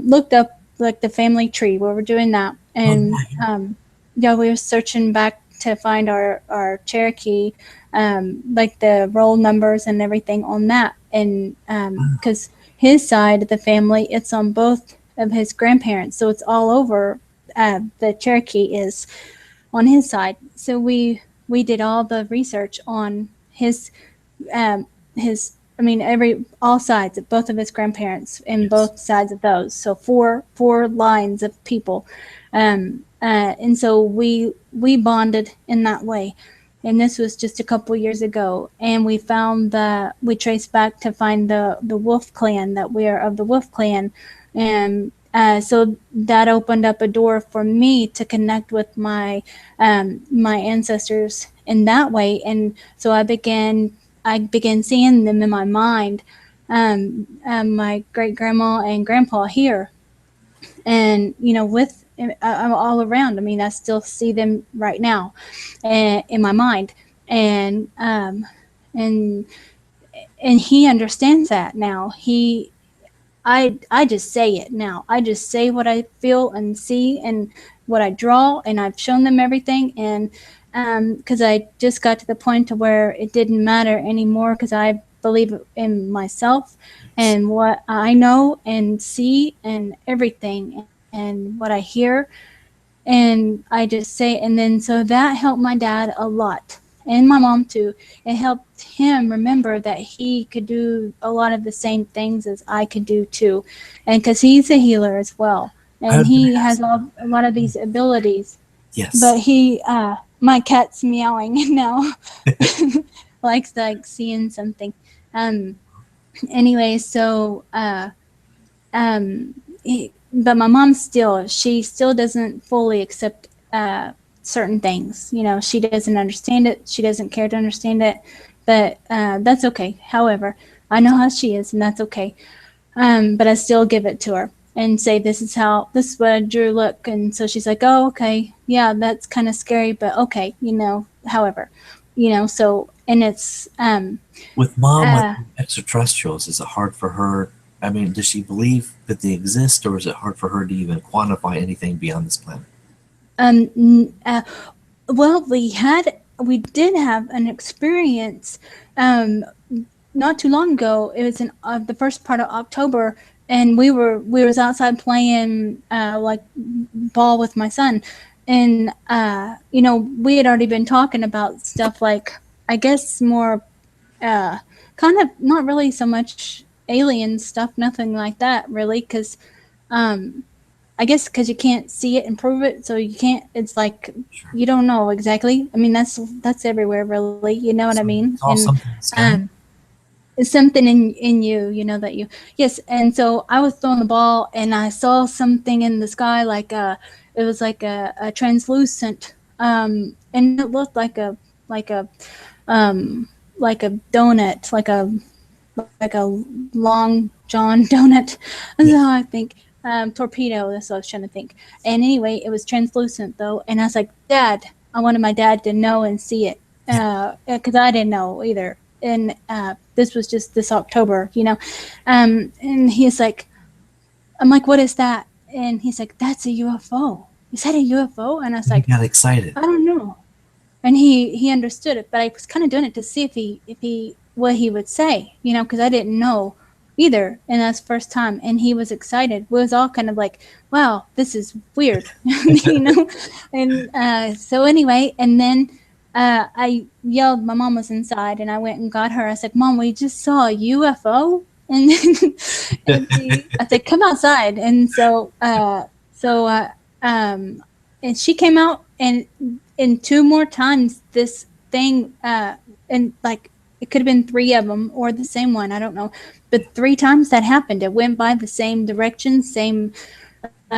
looked up like the family tree where we're doing that. Oh, And yeah, yeah. yeah, we were searching back to find our Cherokee, like the roll numbers and everything on that. And Ah, because his side of the family, it's on both of his grandparents, so it's all over. The Cherokee is on his side. So we did all the research on his I mean every all sides of both of his grandparents and yes. both sides of those. So four lines of people. And so we bonded in that way. And this was just a couple years ago, and we found that we traced back to find the Wolf Clan, that we are of the Wolf Clan. And so that opened up a door for me to connect with my ancestors in that way. And so I began seeing them in my mind, my great grandma and grandpa here, and with I'm all around. I mean, I still see them right now, in my mind, and and and he understands that now. I just say it now. I just say what I feel and see and what I draw, and I've shown them everything. And because I just got to the point to where it didn't matter anymore, because I believe in myself Yes. and what I know and see and everything and what I hear, and I just say, and then so that helped my dad a lot, and my mom too. It helped him remember that he could do a lot of the same things as I could do too, and because he's a healer as well, I and was going to he ask. has a lot of these abilities. Yes. But my cat's meowing now, likes like seeing something. Um. Anyway, so but my mom she still doesn't fully accept certain things. She doesn't understand it. She doesn't care to understand it, but that's okay. However, I know how she is, and that's okay. But I still give it to her and say, this is what I drew, look. And so she's like, oh, okay, yeah, that's kind of scary, but okay, however, so, and it's With mom with uh, extraterrestrials, is it hard for her? I mean, does she believe that they exist, or is it hard for her to even quantify anything beyond this planet? um, uh, well, we did have an experience um, not too long ago. It was in the first part of October, and we was outside playing like ball with my son, and we had already been talking about stuff like, I guess, more uh, kind of not really so much alien stuff, nothing like that really, because um, I guess because you can't see it and prove it, so you can't. It's like Sure. you don't know exactly. I mean, that's everywhere, really. You know what I So mean? it's all And something in the sky? it's something in you, that you. Yes. And so I was throwing the ball, and I saw something in the sky, like it was like a translucent, and it looked like a um like a donut, like a long John donut. That's Yes. how I think. Torpedo. That's what I was trying to think. And anyway, it was translucent though, and I was like, Dad, I wanted my dad to know and see it, Yeah. because I didn't know either. And this was just this October, and he's like, I'm like, what is that? And he's like, that's a UFO. Is that a UFO? And I was You like, got excited. I don't know. And he understood it, but I was kind of doing it to see if he what he would say, because I didn't know either, and that's the first time. And he was excited. We was all kind of like, wow, this is weird, you know. And so anyway, and then I yelled. My mom was inside, and I went and got her. I said, Mom, we just saw a UFO. And then I said, come outside. And so um and she came out, and two more times this thing, and like it could have been three of them or the same one, I don't know, but three times that happened. It went by the same direction, same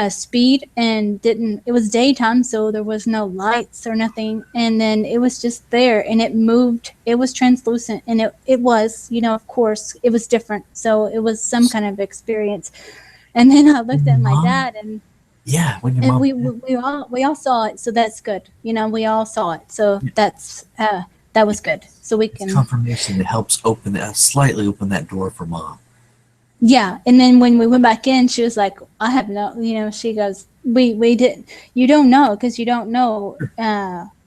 speed, and didn't. It was daytime, so there was no lights or nothing, and then it was just there, and it moved. It was translucent, and it was, of course it was different, so it was some kind of experience. And then I Did looked at my mom dad, and Yeah, when your And mom. we all saw it, so that's good. We all saw it, so that was good. So we It's can. confirmation that helps open that slightly open that door for mom. Yeah, and then when we went back in, she was like, "I have no," she goes, "We didn't. You don't know because you don't know,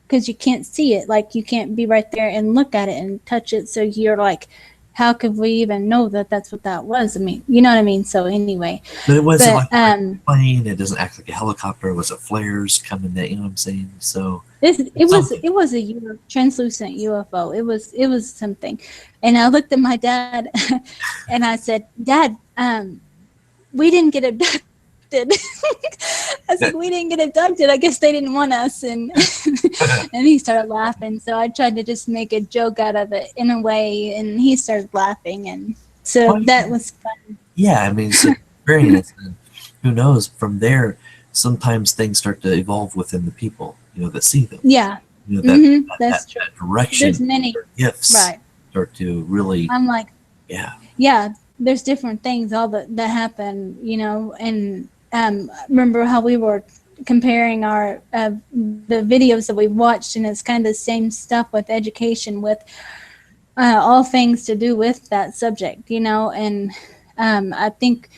because you can't see it. Like you can't be right there and look at it and touch it. So you're like, how could we even know that that's what that was? I mean, you know what I mean. So anyway, But it wasn't but like a plane. It doesn't act like a helicopter. Was it flares coming? That you know what I'm saying? So it it's was something. it was a translucent UFO. It was something, and I looked at my dad, and I said, "Dad, we didn't get abducted." I was like, "We didn't get abducted. I guess they didn't want us." And and he started laughing. So I tried to just make a joke out of it in a way, and he started laughing, and so Well, that was fun. yeah, I mean, it's an experience, and who knows? From there, sometimes things start to evolve within the people, that see them. Yeah, That that's true. that direction, There's many, their gifts right? start to really, I'm like, yeah, yeah, there's different things all that happen, and remember how we were comparing our the videos that we watched, and it's kind of the same stuff with education, with all things to do with that subject, and I think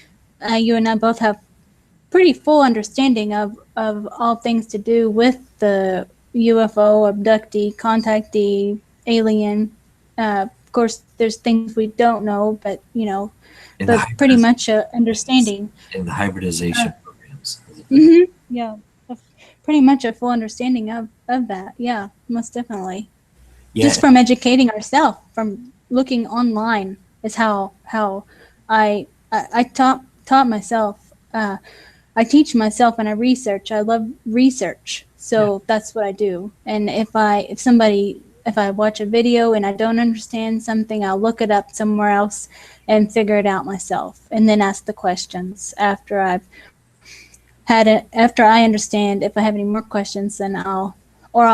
you and I both have pretty full understanding of all things to do with the UFO, abductee, contactee, alien. Of course, there's things we don't know, but in the but pretty much a understanding. Uh, hybridization programs. yeah, pretty much a full understanding of that. Yeah, most definitely. Yeah, Just from educating ourselves, from looking online, is how I taught myself. I teach myself and I research. I love research, yeah, so that's what I do. And if I watch a video and I don't understand something, I'll look it up somewhere else and figure it out myself, and then ask the questions after I've had it. After I understand, if I have any more questions, then I'll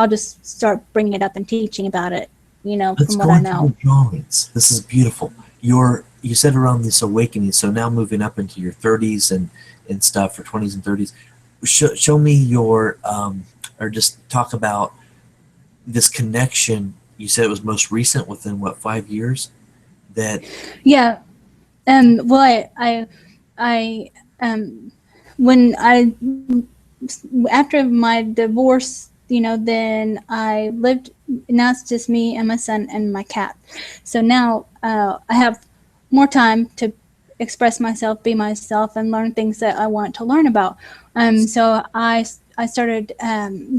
just start bringing it up and teaching about it. let's From what go I into your know. drawings. This is beautiful. You said around this awakening, so now moving up into your 30s and stuff, or 20s and 30s. Show me your or just talk about this connection. You said it was most recent, within what, 5 years? That Yeah. Well, I when I after my divorce, then I lived. Now it's just me and my son and my cat. So now I have more time to express myself, be myself, and learn things that I want to learn about. So I started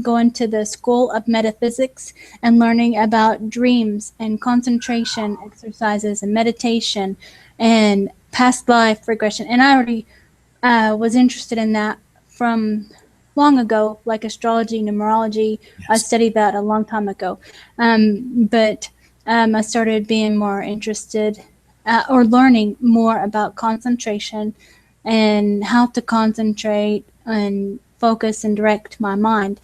going to the School of Metaphysics and learning about dreams and concentration exercises and meditation and past life regression. And I already was interested in that from long ago, like astrology, numerology. I yes, studied that a long time ago. But I started being more interested or learning more about concentration and how to concentrate and focus and direct my mind.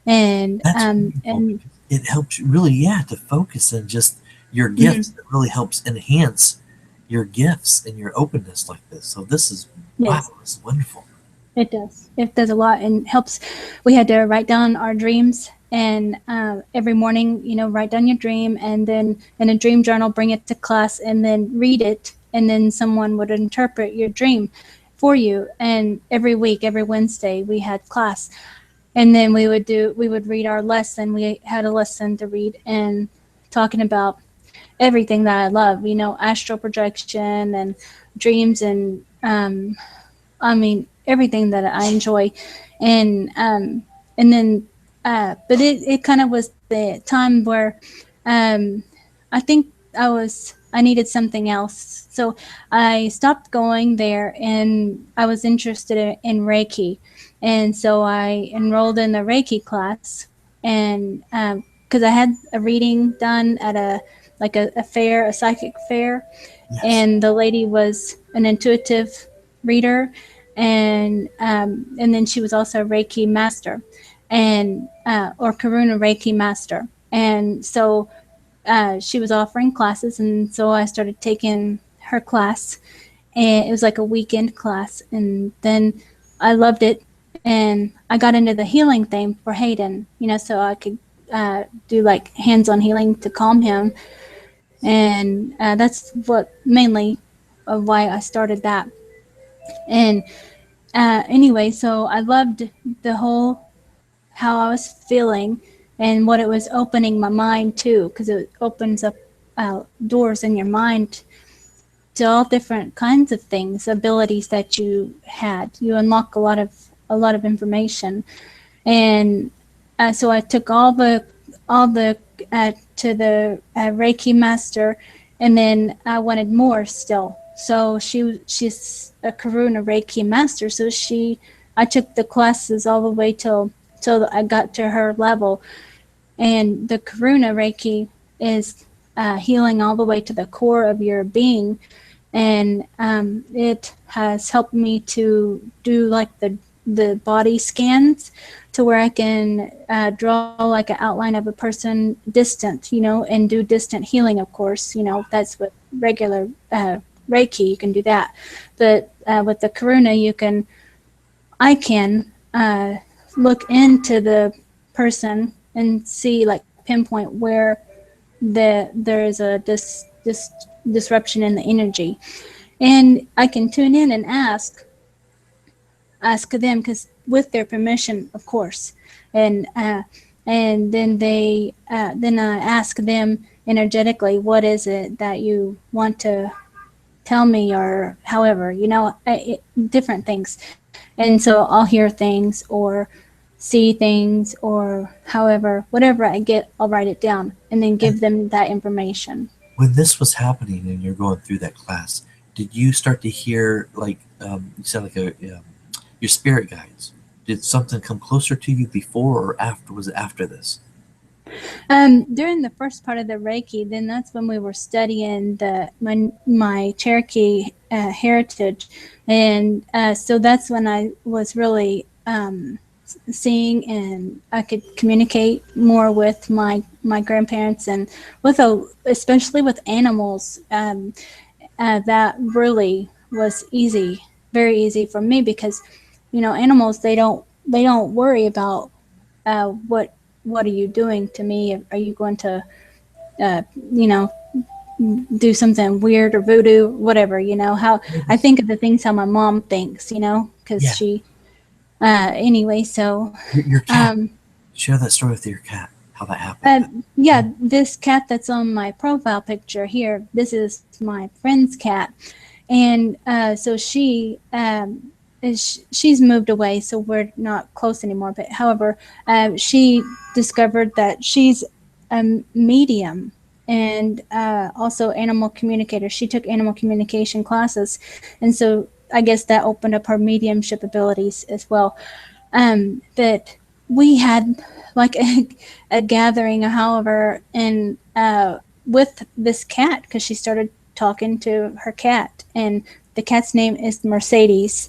And that's wonderful and because it helps you really, yeah, to focus and just your gifts. mhm, It really helps enhance your gifts and your openness like this. So this is, wow, yes. this is wonderful. It does. It does a lot and helps. We had to write down our dreams, and every morning, write down your dream, and then in a dream journal, bring it to class, and then read it, and then someone would interpret your dream for you. And every week, every Wednesday, we had class, and then we would read our lesson. We had a lesson to read and talking about everything that I love, astral projection and dreams and I mean, everything that I enjoy, and then, but it kind of was the time where, um, I think I needed something else, so I stopped going there, and I was interested in Reiki, and so I enrolled in the Reiki class, and because I had a reading done at a fair, a psychic fair, Yes, and the lady was an intuitive reader, and then she was also a Reiki master, and or Karuna Reiki master, and so she was offering classes, and so I started taking her class, and it was like a weekend class, and then I loved it, and I got into the healing thing for Hayden, so I could do like hands-on healing to calm him, and that's what mainly of why I started that. And anyway, so I loved the whole how I was feeling and what it was opening my mind to, because it opens up doors in your mind to all different kinds of things, abilities that you had. You unlock a lot of information, and so I took all the to the Reiki master, and then I wanted more still. So she's a Karuna Reiki master. So I took the classes all the way till I got to her level, and the Karuna Reiki is healing all the way to the core of your being, and it has helped me to do like the body scans to where I can draw like an outline of a person distant, and do distant healing. Of course, that's with regular Reiki, you can do that, but with the Karuna, I can look into the person and see, like, pinpoint where there is a disruption in the energy, and I can tune in and ask them, because with their permission, of course, and then I ask them energetically, what is it that you want to tell me, or however, different things. And so I'll hear things or see things, or however, whatever I get, I'll write it down and then give And them that information. when this was happening and you're going through that class, did you start to hear, like, you sound like your spirit guides? Did something come closer to you before or after? Was it after this? During the first part of the Reiki, then that's when we were studying my Cherokee heritage, and so that's when I was really seeing, and I could communicate more with my grandparents, and especially with animals. That really was easy, very easy for me, because animals, they don't worry about what are you doing to me? Are you going to, uh, you know, do something weird or voodoo, whatever? How I think of the things how my mom thinks, because Yeah, anyway, so, your cat. um, Share that story with your cat. How that happened. yeah, this cat that's on my profile picture here, this is my friend's cat, and so she's moved away, so we're not close anymore. But however, she discovered that she's a medium, and also animal communicator. She took animal communication classes, and so I guess that opened up her mediumship abilities as well. But we had like a gathering, however, and with this cat, because she started talking to her cat, and the cat's name is Mercedes.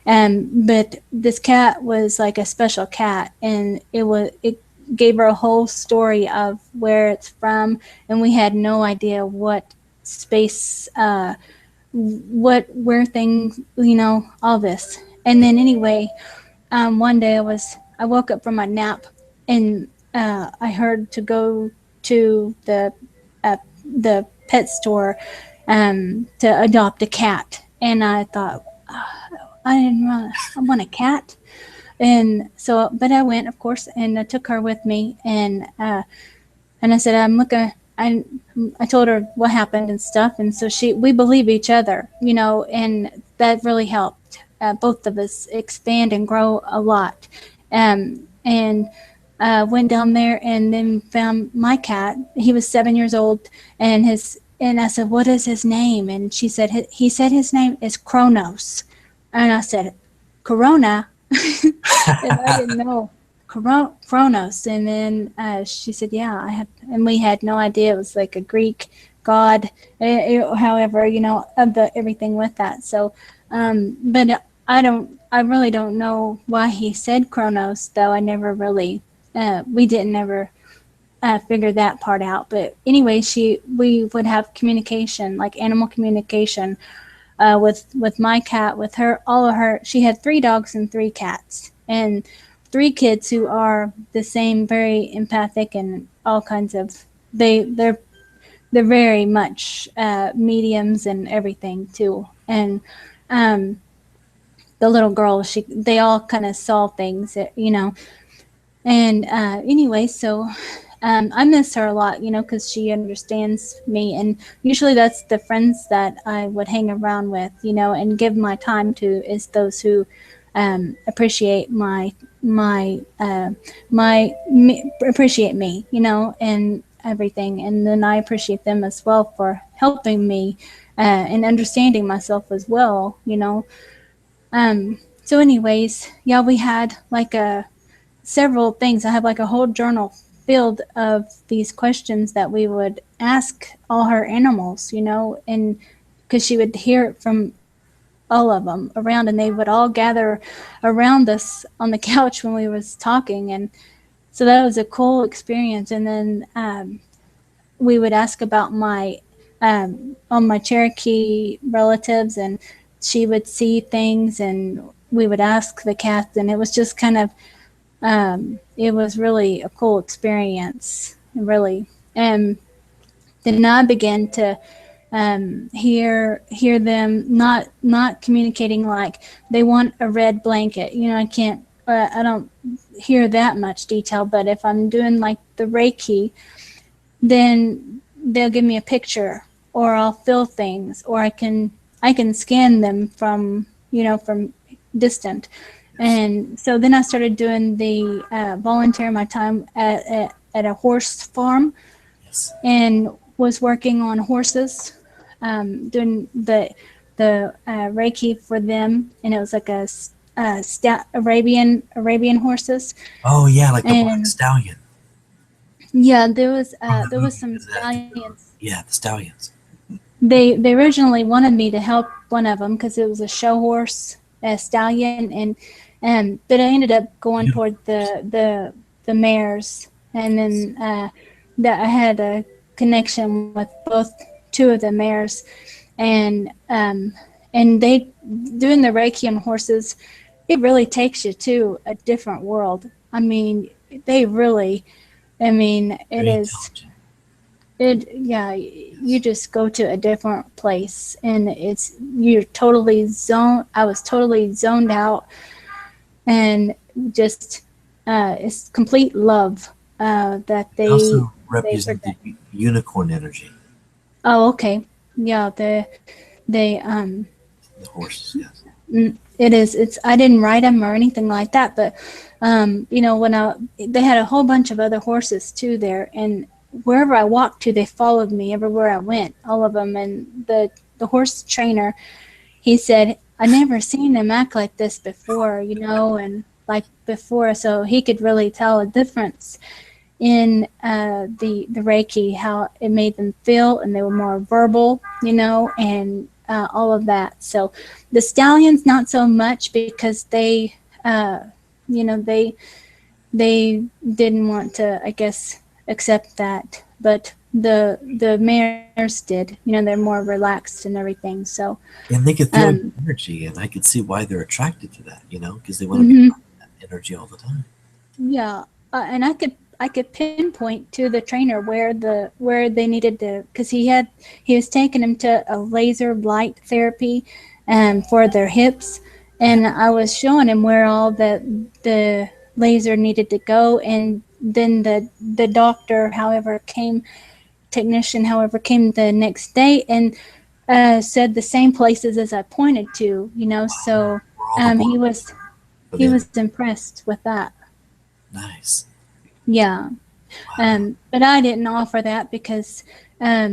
But this cat was like a special cat, and it gave her a whole story of where it's from, and we had no idea what space, where things, all this. And then anyway, one day I woke up from my nap, and I heard to go to the pet store to adopt a cat, and I thought, I want a cat, and so, but I went, of course, and I took her with me, and I said, I'm looking. I told her what happened and stuff, and so we believe each other, and that really helped both of us expand and grow a lot. And went down there and then found my cat. He was 7 years old, and I said, "What is his name?" And she said, "He said his name is Kronos," and I said, "Corona," and I didn't know. Kronos, and then she said, "Yeah, I had," and we had no idea it was like a Greek god. However, of the everything with that. So, but I really don't know why he said Kronos, though. I never really, we didn't ever figure that part out. But anyway, we would have communication, like animal communication, with my cat, with her, all of her. She had 3 dogs and 3 cats. and 3 kids who are the same, very empathic and all kinds of. They're very much mediums and everything too. And um, the little girl, they all kind of saw things, And anyway, so I miss her a lot, because she understands me. And usually that's the friends that I would hang around with, and give my time to, is those who appreciate appreciate me, and everything. And then I appreciate them as well for helping me and understanding myself as well, So anyways, yeah, we had like several things. I have like a whole journal filled of these questions that we would ask all her animals, and because she would hear it from all of them around, and they would all gather around us on the couch when we was talking. And so that was a cool experience. And then we would ask about all my Cherokee relatives, and she would see things, and we would ask the cats, and it was just kind of it was really a cool experience, really. And then I began to hear them not communicating, like they want a red blanket. I don't hear that much detail, but if I'm doing like the Reiki, then they'll give me a picture, or I'll feel things, or I can scan them from distant. And so then I started doing the volunteer my time at a horse farm, Yes. and was working on horses, doing the Reiki for them. And it was like Arabian horses. Oh yeah, like the black And stallion. yeah, From the there was movie, some is that? stallions. Yeah, the stallions. They originally wanted me to help one of them because it was a show horse, a stallion, and but I ended up going Beautiful. toward the mares. And then that I had a connection with both two of the mares. And they, doing the Reiki on horses, it really takes you to a different world. I mean, they really, it Very is. intelligent. Yeah, you Yes. just go to a different place, and I was totally zoned out, and just it's complete love that They they also they represent the project. unicorn energy. Oh, okay. Yeah, they The horses, yes. it is. It's. I didn't ride them or anything like that, but when they had a whole bunch of other horses too there, and wherever I walked to, they followed me everywhere I went, all of them. And the horse trainer, he said, I never seen him act like this before, and like before, so he could really tell a difference in the Reiki, how it made them feel, and they were more verbal, and all of that. So the stallions, not so much, because uh, they didn't want to, I guess, accept that, but the mares did. They're more relaxed and everything. So And they could feel your um, energy, and I could see why they're attracted to that, because they want to be mhm. around that energy all the time. Yeah, and I could pinpoint to the trainer where they needed to, because he was taking them to a laser light therapy, for their hips, Yeah. and I was showing him where all the laser needed to go. And then the doctor, however, came the next day, and said the same places as I pointed to, so We're all the he portals was for he the energy. was impressed with that. Nice. Yeah. Wow. But I didn't offer that because, uh,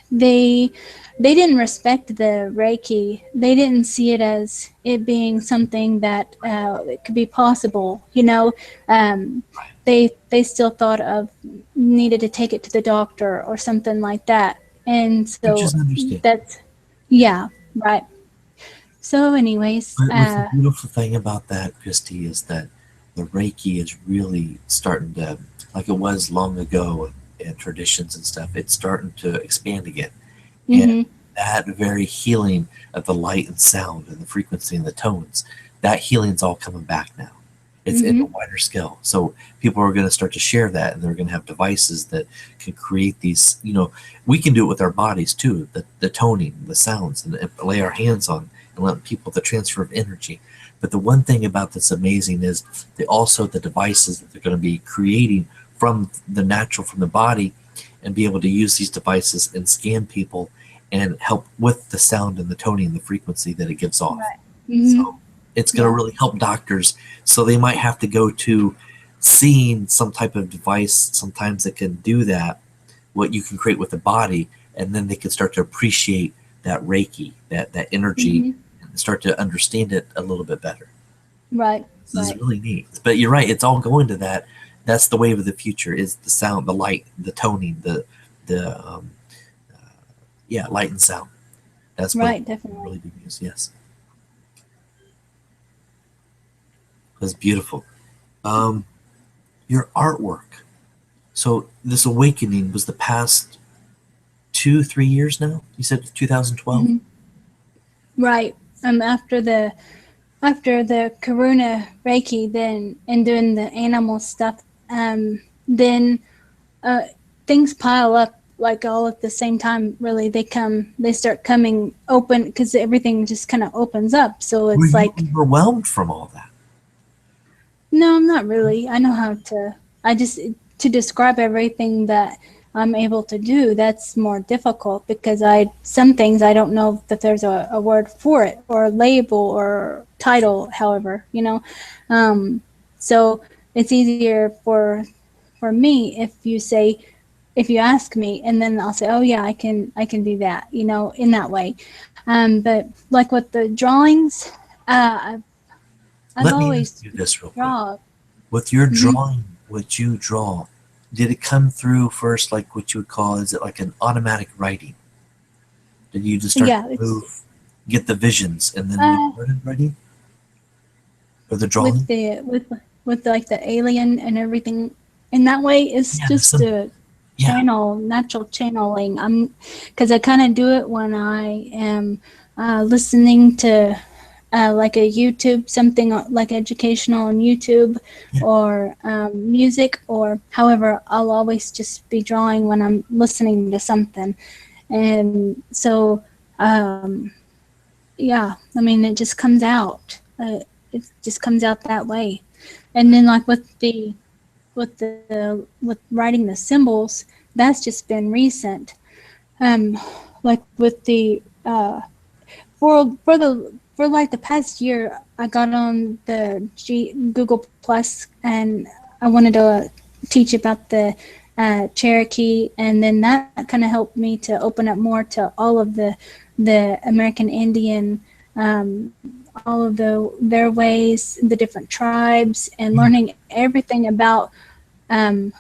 they they didn't respect the Reiki. They didn't see it as it being something that it could be possible. Right. They still thought of needed to take it to the doctor or something like that. And Which so is understandable. that's, yeah, right. So, anyways, But what's the beautiful thing about that, Christy, is that the Reiki is really starting to, like it was long ago in traditions and stuff, it's starting to expand again. And mhm, that very healing of the light and sound and the frequency and the tones, that healing's all coming back now. It's in a Mm-hmm. wider scale. So people are going to start to share that, and they're going to have devices that can create these. We can do it with our bodies too. The toning, the sounds, and lay our hands on and let people the transfer of energy. But the one thing about that's amazing is the devices that they're going to be creating from the natural, from the body, and be able to use these devices and scan people and help with the sound and the toning and the frequency that it gives off. Right. Mm-hmm. So it's going to Yeah. really help doctors. So they might have to go to seeing some type of device sometimes that can do that, what you can create with the body, and then they can start to appreciate that Reiki, that energy, Mm-hmm. and start to understand it a little bit better. Right. This is Right. really neat. But you're right, it's all going to that. That's the wave of the future is the sound, the light, the toning, the yeah, light and sound. That's what Right. Definitely. really be used. Yes, it was beautiful. Um, your artwork. So this awakening was the past 2, 3 years now. You said 2012. Mm-hmm. Right. After the Karuna Reiki, then and doing the animal stuff, then uh, things pile up like all at the same time. Really, they start coming open because everything just kind of opens up. So Were it's you like, overwhelmed from all that? no, I'm not really. I know how to. I just to describe everything that I'm able to do. That's more difficult because some things I don't know that there's a word for it or a label or title. However, um, so it's easier for me if you ask me, and then I'll say, oh yeah, I can do that. In that way. But like with the drawings, I've Let me ask always you this real quick. draw. With your Mhm. drawing, what you draw, did it come through first like what you would call, is it like an automatic writing? Did you just start to Yeah, it's move, get the visions, and then you uh, started writing? Or the with drawing? the with like the alien and everything. In that way, it's Yeah, the just symbol. a Yeah. natural channeling. Because I kind of do it when I am listening to like a YouTube, something like educational on YouTube, Yeah. or music, or however, I'll always just be drawing when I'm listening to something. And so, um, yeah, I mean, it just comes out. It just comes out that way. And then, like with writing the symbols, that's just been recent. Like with the for like the past year, I got on the Google Plus, and I wanted to teach about the Cherokee, and then that kind of helped me to open up more to all of the American Indian, all of their ways, the different tribes, and Yeah. learning everything about um,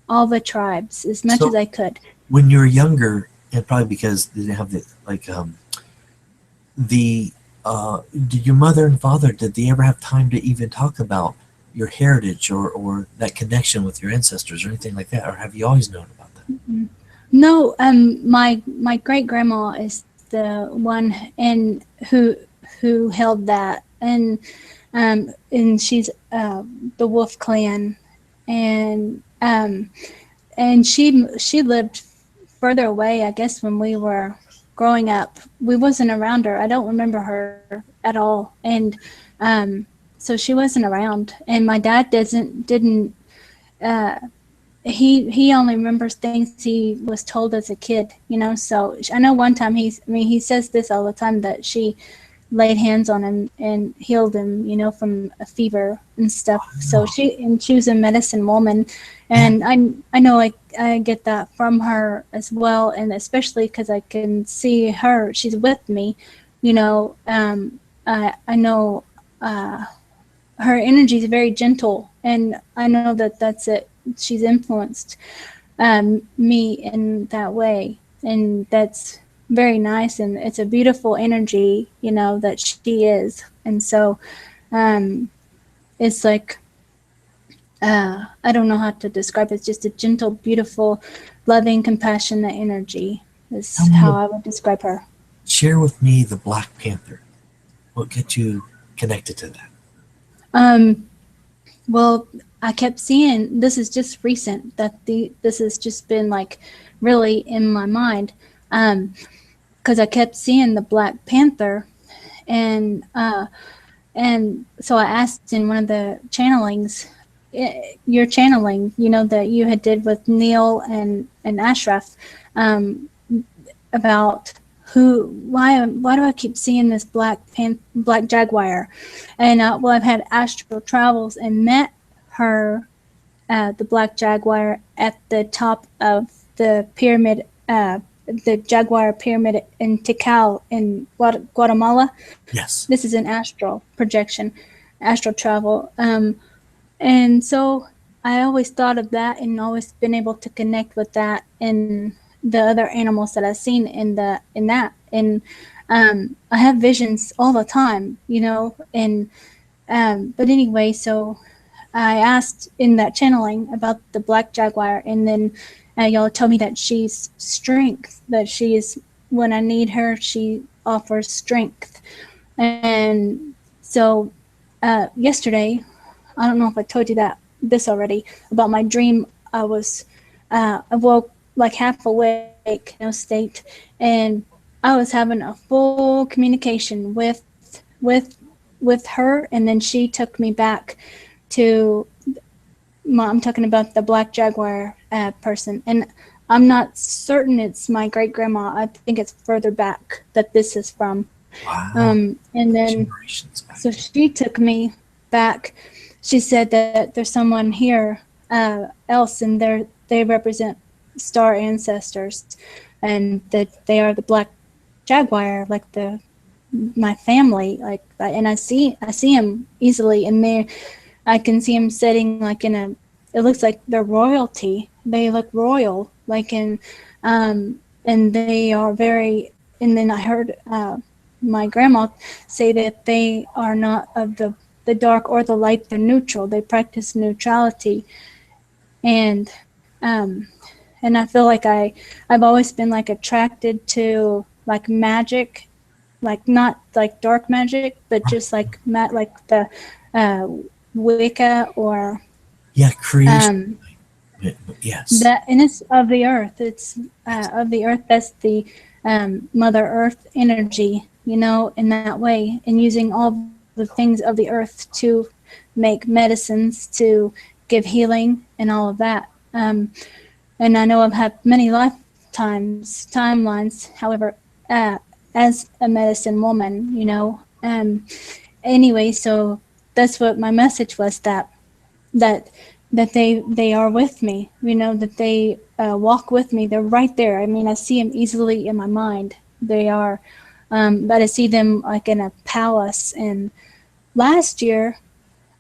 all the tribes as much as So I could. when you were younger, and probably because they didn't have the did your mother and father, did they ever have time to even talk about your heritage or that connection with your ancestors or anything like that? Or have you always known about that? No, my great grandma is the one and who held that, and she's the Wolf Clan, and she lived further away. I guess when we were growing up, we wasn't around her. I don't remember her at all, and um, so she wasn't around. And my dad didn't. Uh, he only remembers things he was told as a kid. So I know one time he says this all the time, that she laid hands on him and healed him, from a fever and stuff. So Oh, she was a medicine woman, yeah. and I know I get that from her as well, and especially because I can see her. She's with me. I know uh, her energy is very gentle, and I know that that's it. She's influenced me in that way, and that's very nice, and it's a beautiful energy, that she is. And so um, it's like I don't know how to describe it. It's just a gentle, beautiful, loving, compassionate energy. Tell is me, how I would describe her. share with me the Black Panther. What gets you connected to that? Um, well, I kept seeing this is just recent that this has just been like really in my mind. Because I kept seeing the Black Panther, and so I asked in one of the channelings, your channeling, that you had did with Neil and Ashraf, um, about why do I keep seeing this black jaguar, and well, I've had astral travels and met her, the black jaguar at the top of the pyramid, the jaguar pyramid in Tikal in Guatemala. Yes. This is an astral projection, astral travel. And so I always thought of that and always been able to connect with that and the other animals that I've seen in that. And I have visions all the time, and but anyway, so I asked in that channeling about the black jaguar, and then y'all tell me that she's strength, that she is, when I need her, she offers strength. And so yesterday, I don't know if I told you this already about my dream. I woke like half awake, state, and I was having a full communication with with her, and then she took me back to I'm talking about the black jaguar person, and I'm not certain it's my great grandma. I think it's further back that this is from. Wow. And then Generations back. so she took me back. She said that there's someone here else, and they represent star ancestors, and that they are the black jaguar, like my family, like, and I see him easily, and I can see him sitting like in a. It looks like they're royalty. They look royal, like and they are very. And then I heard my grandma say that they are not of the dark or the light. They're neutral. They practice neutrality, and um, and I feel like I've always been like attracted to like magic, like not like dark magic, but just like like the uh, Wicca or Yeah, creation. um, Yes. that, and it's of the earth. It's of the earth. That's the Mother Earth energy, in that way, and using all the things of the earth to make medicines, to give healing, and all of that. And I know I've had many timelines. However, uh, as a medicine woman, Anyway, so that's what my message was, that they are with me, that they walk with me. They're right there. I mean, I see them easily in my mind. They are, but I see them like in a palace. And last year,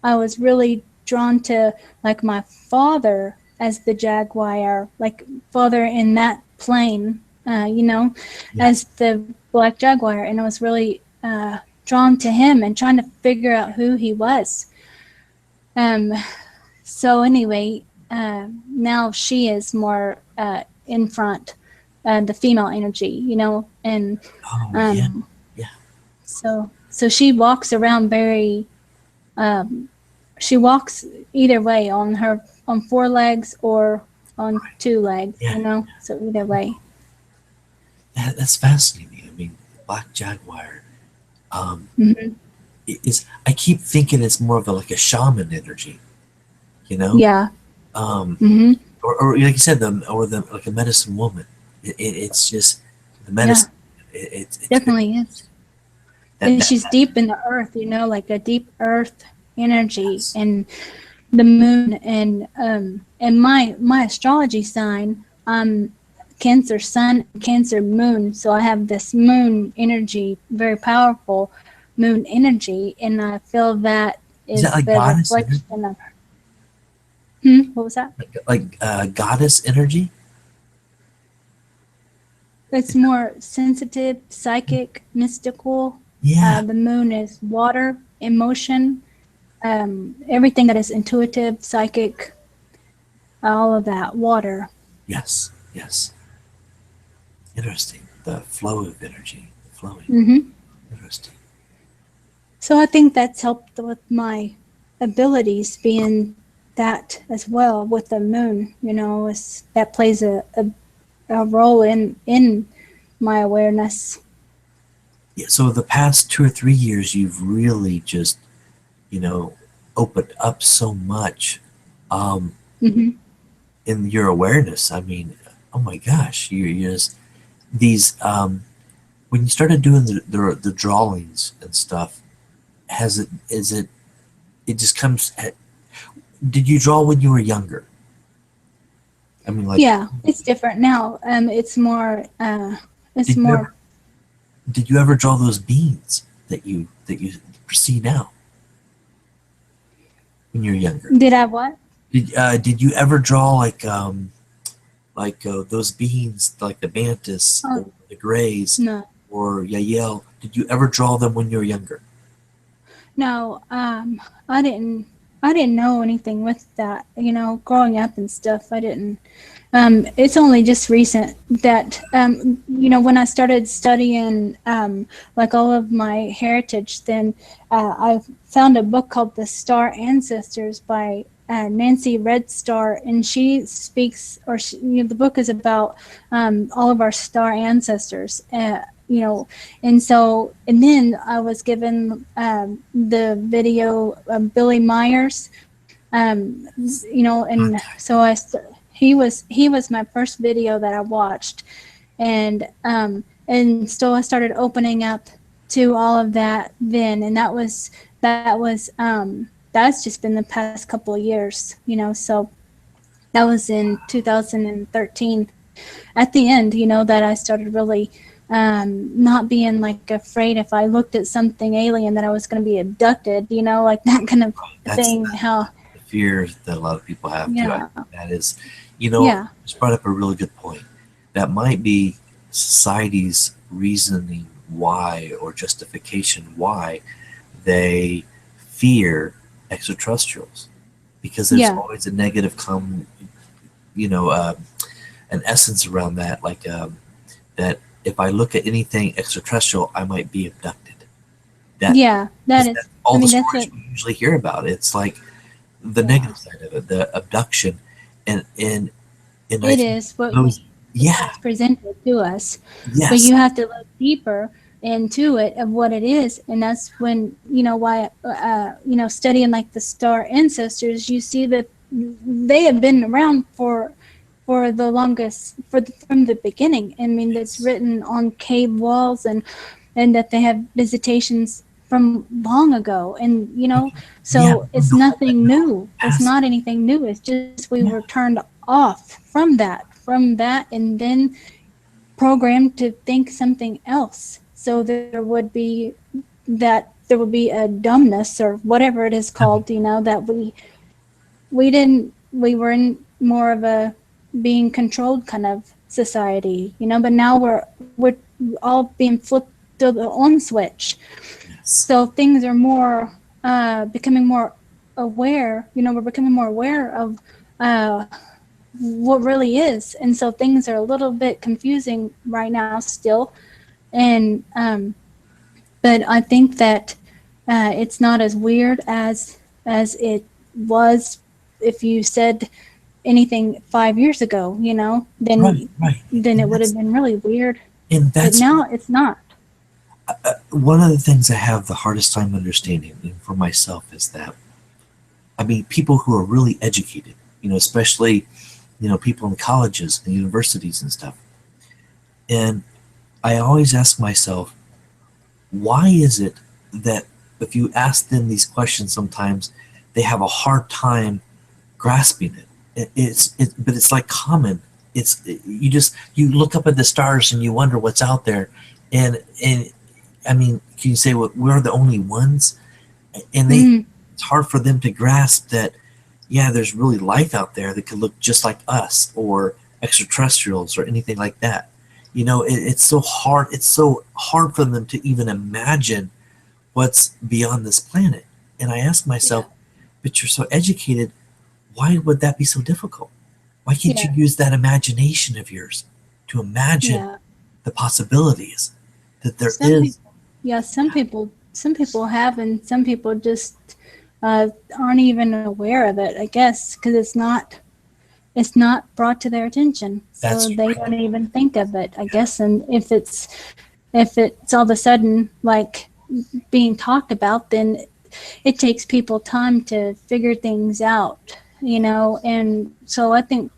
I was really drawn to like my father as the jaguar, like father in that plane, Yeah. as the black jaguar, and I was really drawn to him and trying to figure out who he was. Um, so anyway, now she is more in front, the female energy, and Oh, yeah. um, Yeah. so she walks around very. Um, she walks either way on four legs or on Right. two legs, Yeah. So either way. That's fascinating. I mean, the Black Jaguar. Um, Hmm. I keep thinking it's more of like a shaman energy, you know? Yeah. Um, Hmm. or like you said, like a medicine woman. It's just the Yeah. medicine. It's very, Definitely is. that And that she's deep in the earth, like a deep earth energy, yes. and the moon, and my astrology sign, Cancer Sun and Cancer Moon, so I have this moon energy, very powerful moon energy, and I feel that Is that is like the goddess energy? reflection of her. What was that? Like goddess energy? It's more sensitive, psychic, mystical. Yeah. The moon is water, emotion, everything that is intuitive, psychic, all of that, water. Yes. Yes. Interesting. The flow of energy. Flowing. Hmm. Interesting. So I think that's helped with my abilities being that as well with the moon. That plays a role in my awareness. Yeah, so the past 2 or 3 years, you've really just, you know, opened up so much um, Hmm. in your awareness. I mean, oh my gosh, you're just these. When you started doing the drawings and stuff, has it is it it just comes? Did you draw when you were younger? I mean, like, Yeah, it's different now. It's did you more. ever did you ever draw those beans that you see now when you're younger? Did I what? Did you ever draw those beans, like the mantis Oh, or the grays no. or yael? Did you ever draw them when you were younger? No, I didn't. I didn't know anything with that. Growing up and stuff, I didn't. It's only just recent that when I started studying like all of my heritage, then I found a book called The Star Ancestors by Nancy Red Star, and she speaks, the book is about all of our star ancestors. And so, and then I was given the video of Billy Myers, and Okay. so he was my first video that I watched, and so I started opening up to all of that then, and that's just been the past couple of years, so that was in 2013 at the end, that I started really not being like afraid if I looked at something alien that I was going to be abducted, like that kind of That's thing. How, the fear that a lot of people have too. I yeah, think that is, yeah, just brought up a really good point. That might be society's reasoning why or justification why they fear extraterrestrials, because there's yeah, always a negative you know, uh, an essence around that, like that if I look at anything extraterrestrial, I might be abducted. That yeah. That because is, that's all I the mean, that's stories what, we usually hear about. It's like the yeah, negative side of it, the abduction, and I it think is what those, yeah, it's presented to us, but yes, you have to look deeper into it of what it is, and that's when why studying like the star ancestors, you see that they have been around for the longest from the beginning. I mean, that's yes, written on cave walls, and that they have visitations from long ago, and yeah, so from it's the whole nothing new. It's past, not anything new. It's just we were yeah, turned off from that, and then programmed to think something else. So there would be a dumbness or whatever it is I mean, called, that we were in more of a being controlled kind of society, but now we're all being flipped to the on switch. yes, So things are more becoming more aware. We're becoming more aware of uh, what really is, and so things are a little bit confusing right now still. And but I think that it's not as weird as it was if you said anything 5 years ago, right, then right, then it and would have been really weird. But that's now it's not. one of the things I have the hardest time understanding, and for myself, is that I mean, people who are really educated, especially people in colleges and universities and stuff, and I always ask myself, why is it that if you ask them these questions, sometimes they have a hard time grasping it. But it's like common. You look up at the stars and you wonder what's out there, and I mean, can you say we're the only ones? And Mm, it's hard for them to grasp that. Yeah, there's really life out there that could look just like us, or extraterrestrials, or anything like that. It's so hard. It's so hard for them to even imagine what's beyond this planet. And I ask yeah, myself, but you're so educated, why would that be so difficult? Why can't you yeah, use that imagination of yours to imagine yeah. the possibilities that there Some is. people, yeah, some people have, and some people just aren't even aware of it. I guess because it's not brought to their attention, so That's they right. don't even think of it. I guess, and if it's all of a sudden like being talked about, then it takes people time to figure things out, you know. And so I think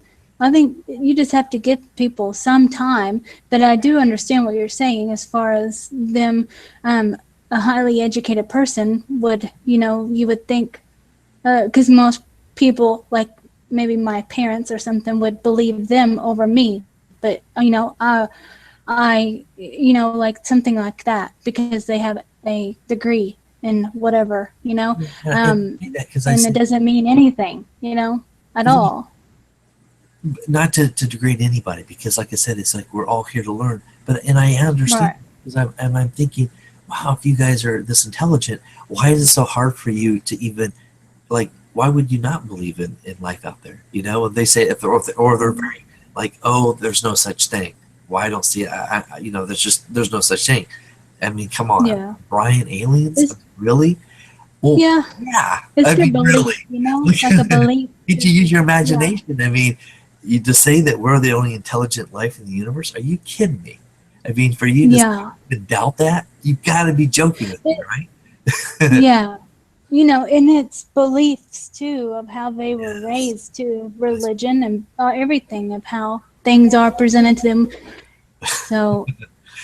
you just have to give people some time. But I do understand what you're saying as far as them, a highly educated person would, you know, you would think, because most people, like maybe my parents or something, would believe them over me. But you know, like something like that, because they have a degree in whatever, you know, And because I and it said, doesn't mean anything, you know, at all. not to degrade anybody, because like I said, it's like we're all here to learn. But and I understand, Right. because I'm thinking, wow, if you guys are this intelligent, why is it so hard for you to even, like, why would you not believe in life out there? You know, if they say, or they're very like, oh, there's no such thing. Why I don't see it? You know, there's no such thing. I mean, come on, Yeah. Brian, aliens, It's, really? Well, yeah. yeah. I It's your mean, belief, really. you know, Look, like a belief. need to use your Yeah. imagination. I mean, you to say that we're the only intelligent life in the universe? Are you kidding me? I mean, for you Yeah. to doubt that, you've got to be joking with me, It, right? yeah. You know, and it's beliefs too of how they were Yes. raised, to religion and everything of how things are presented to them. So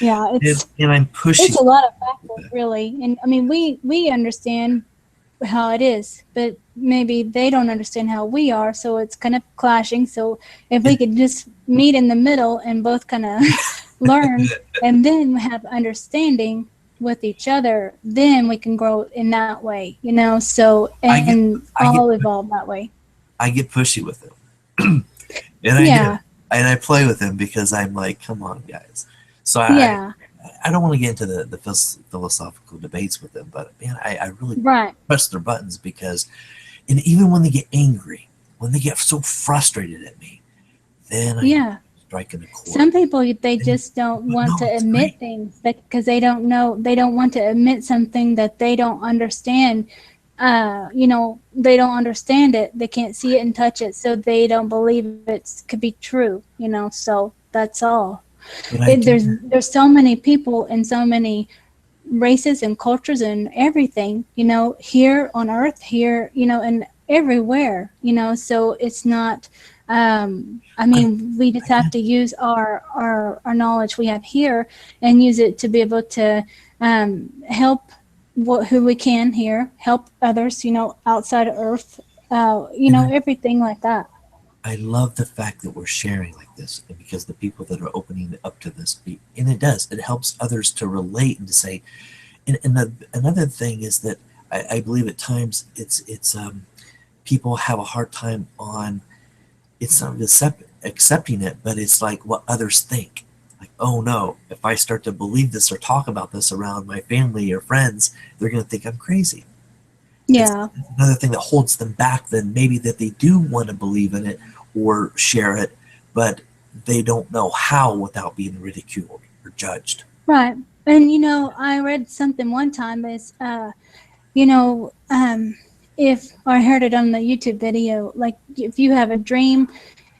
yeah, And I'm it's pushing a lot of with factors that. really. And I mean, we understand how it is, but maybe they don't understand how we are, so it's kind of clashing. So if we And could just meet in the middle and both kind of learn and then have understanding with each other, then we can grow in that way, you know. So I get and I all get evolve that way. I get pushy with him, and I do, Yeah, and I play with him because I'm like, come on, guys. So yeah, I don't want to get into the philosophical debates with them, but man, I really right. press their buttons because, and even when they get angry, when they get so frustrated at me, then I know Yeah. I'm striking a chord. Some people, they And, just don't but want no, to it's admit great. things because they don't want to admit something that they don't understand. You know, they don't understand it. They can't see it and touch it, so they don't believe it could be true. You know, so that's all. But I do. There's so many people and so many races and cultures and everything, you know, here on earth, here, you know, and everywhere, you know. So it's not, I I, mean, we just I have get. to use our knowledge we have here and use it to be able to help who we can here, help others, you know, outside of earth, you And know, everything like that. I love the fact that we're sharing like this, and because the people that are opening up to this, and it does, it helps others to relate and to say. And another thing is that I believe at times it's people have a hard time on, it's not accepting it, but it's like what others think. Like, oh no, if I start to believe this or talk about this around my family or friends, they're going to think I'm crazy. It's Yeah. another thing that holds them back, then maybe that they do want to believe in it or share it, but they don't know how without being ridiculed or judged. Right. And you know, I read something one time is you know, if I heard it on the YouTube video, like if you have a dream,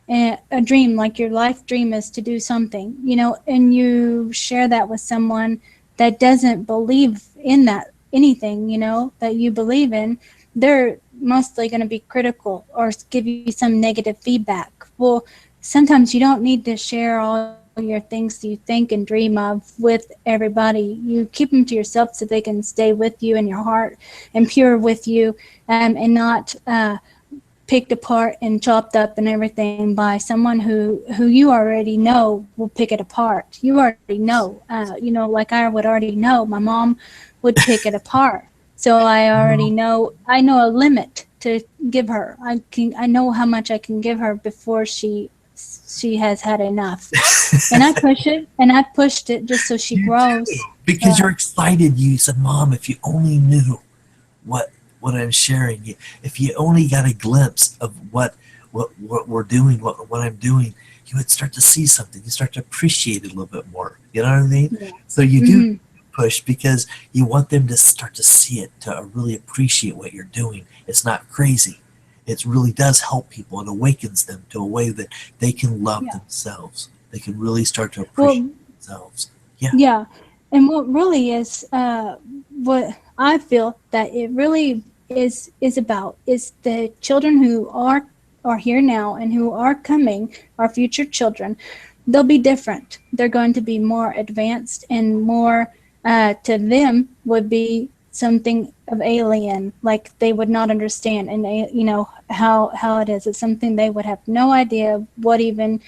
like your life dream is to do something, you know, and you share that with someone that doesn't believe in that anything, you know, that you believe in, they're mostly going to be critical or give you some negative feedback. Well, sometimes you don't need to share all your things you think and dream of with everybody. You keep them to yourself so they can stay with you in your heart and pure with you, and not picked apart and chopped up and everything by someone who you already know will pick it apart. You already know, you know, like I would already know my mom would pick it apart. So I already No. know, I know a limit to give her. I know how much I can give her before she has had enough. And I push it, and I pushed it just so she You do. grows. Because you're But excited. You said, Mom, if you only knew what I'm sharing, if you only got a glimpse of what we're doing, what I'm doing, you would start to see something. You start to appreciate it a little bit more. You know what I mean? Yeah. So you do Hmm. push because you want them to start to see it, to really appreciate what you're doing. It's not crazy. It really does help people. It awakens them to a way that they can love Yeah. themselves. They can really start to appreciate Well, themselves. Yeah. yeah. And what really is, what I feel that it really is about is the children who are here now and who are coming, our future children. They'll be different. They're going to be more advanced and more, to them would be something of alien, like they would not understand, and how it is. It's something they would have no idea what even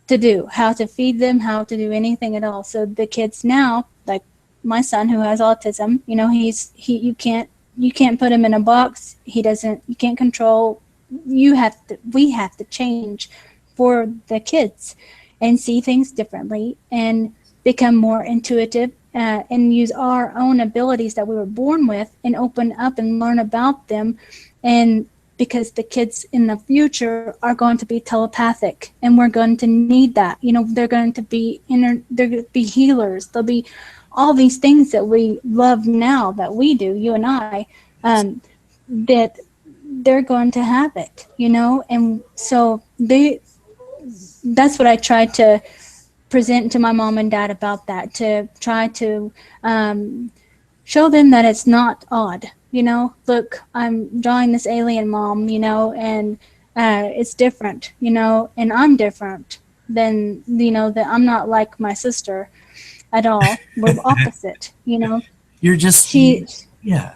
to do, how to feed them, how to do anything at all. So the kids now, like my son who has autism, you can't put him in a box. He doesn't. You can't control. We have to change for the kids and see things differently and become more intuitive, and use our own abilities that we were born with and open up and learn about them. And because the kids in the future are going to be telepathic, and we're going to need that. They're going to be they're going to be healers. They'll be all these things that we love now, that we do, you and I, that they're going to have it. And so that's what I tried to present to my mom and dad about that, to try to show them that it's not odd. Look, I'm drawing this alien mom, and it's different, and I'm different than, that I'm not like my sister at all. We're opposite. You're just, She, yeah.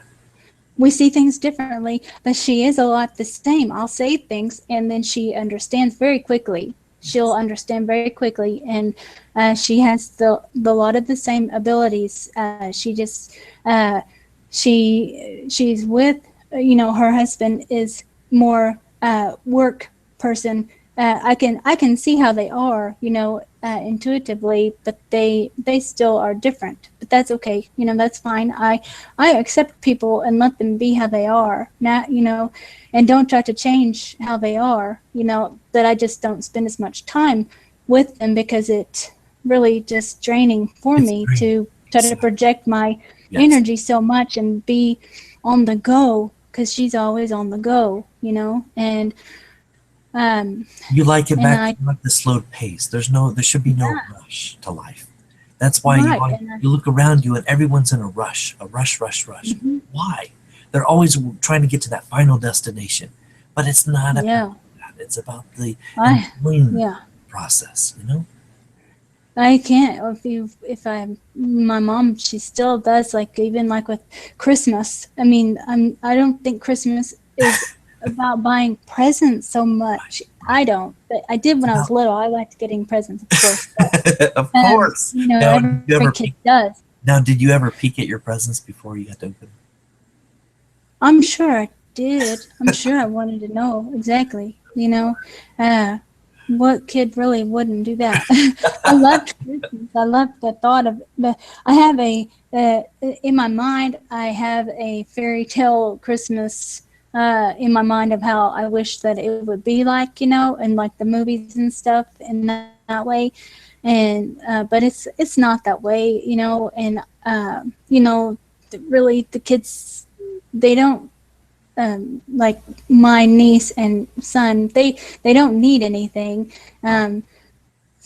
we see things differently, but she is a lot the same. I'll say things and then she understands very quickly. She'll understand very quickly, and she has the lot of the same abilities. She just she's with, her husband is more work person. I can see how they are, intuitively, but they still are different. But that's okay, that's fine. I accept people and let them be how they are, not, and don't try to change how they are. That I just don't spend as much time with them, because it's really just draining for It's me great. to try to project my Yes. energy so much and be on the go, because she's always on the go, and um You like it and back I to like the slowed pace. There should be no yeah, rush to life. That's why right, and you look around you and everyone's in a rush, rush, rush. mhm, Why? They're always trying to get to that final destination, but it's not about yeah, that. It's about the I enjoying yeah, process. I can't. My mom, she still does, like, even like with Christmas. I mean, I don't think Christmas is about buying presents so Right, much. I right. don't, but I did It's when I was about, little. I liked getting presents, of course, but of course. Now, did every you ever kid peek? does. Now, did you ever peek at your presents before you got to open I'm sure I did. I'm sure I wanted to know exactly, uh, what kid really wouldn't do that? I loved Christmas. I loved the thought of the. I have in my mind. I have a fairy tale Christmas in my mind of how I wish that it would be like, and like the movies and stuff in that way. And but it's not that way, and really the kids, they don't, like my niece and son, they don't need anything. Right.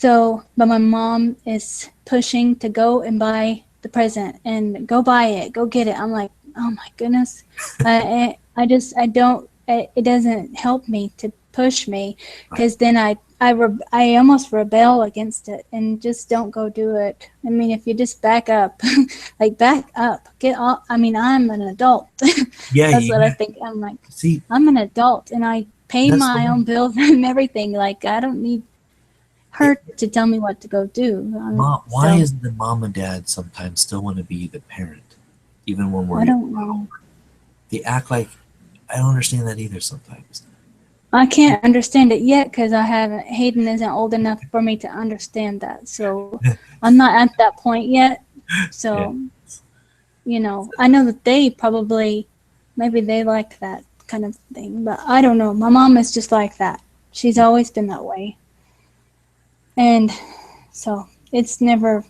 But my mom is pushing to go and buy the present and go buy it, go get it. I'm like, oh my goodness. I don't, it doesn't help me to push me, Right. because then I almost rebel against it and just don't go do it. I mean, if you just back up, like back up, get off. I mean, I'm an adult. Yeah, That's what I yeah. think. I'm like, See, I'm an adult and I pay that's the my way. own bills and everything. Like, I don't need her It, to tell me what to go do. why So is the mom and dad sometimes still want to be the parent, even when I we're don't know. they act like I don't understand that either sometimes. I can't understand it yet because I haven't. Hayden isn't old enough for me to understand that. So I'm not at that point yet. Yeah. So I know that they probably, maybe they like that kind of thing, but I don't know. My mom is just like that. She's Yeah. always been that way. And so it's never,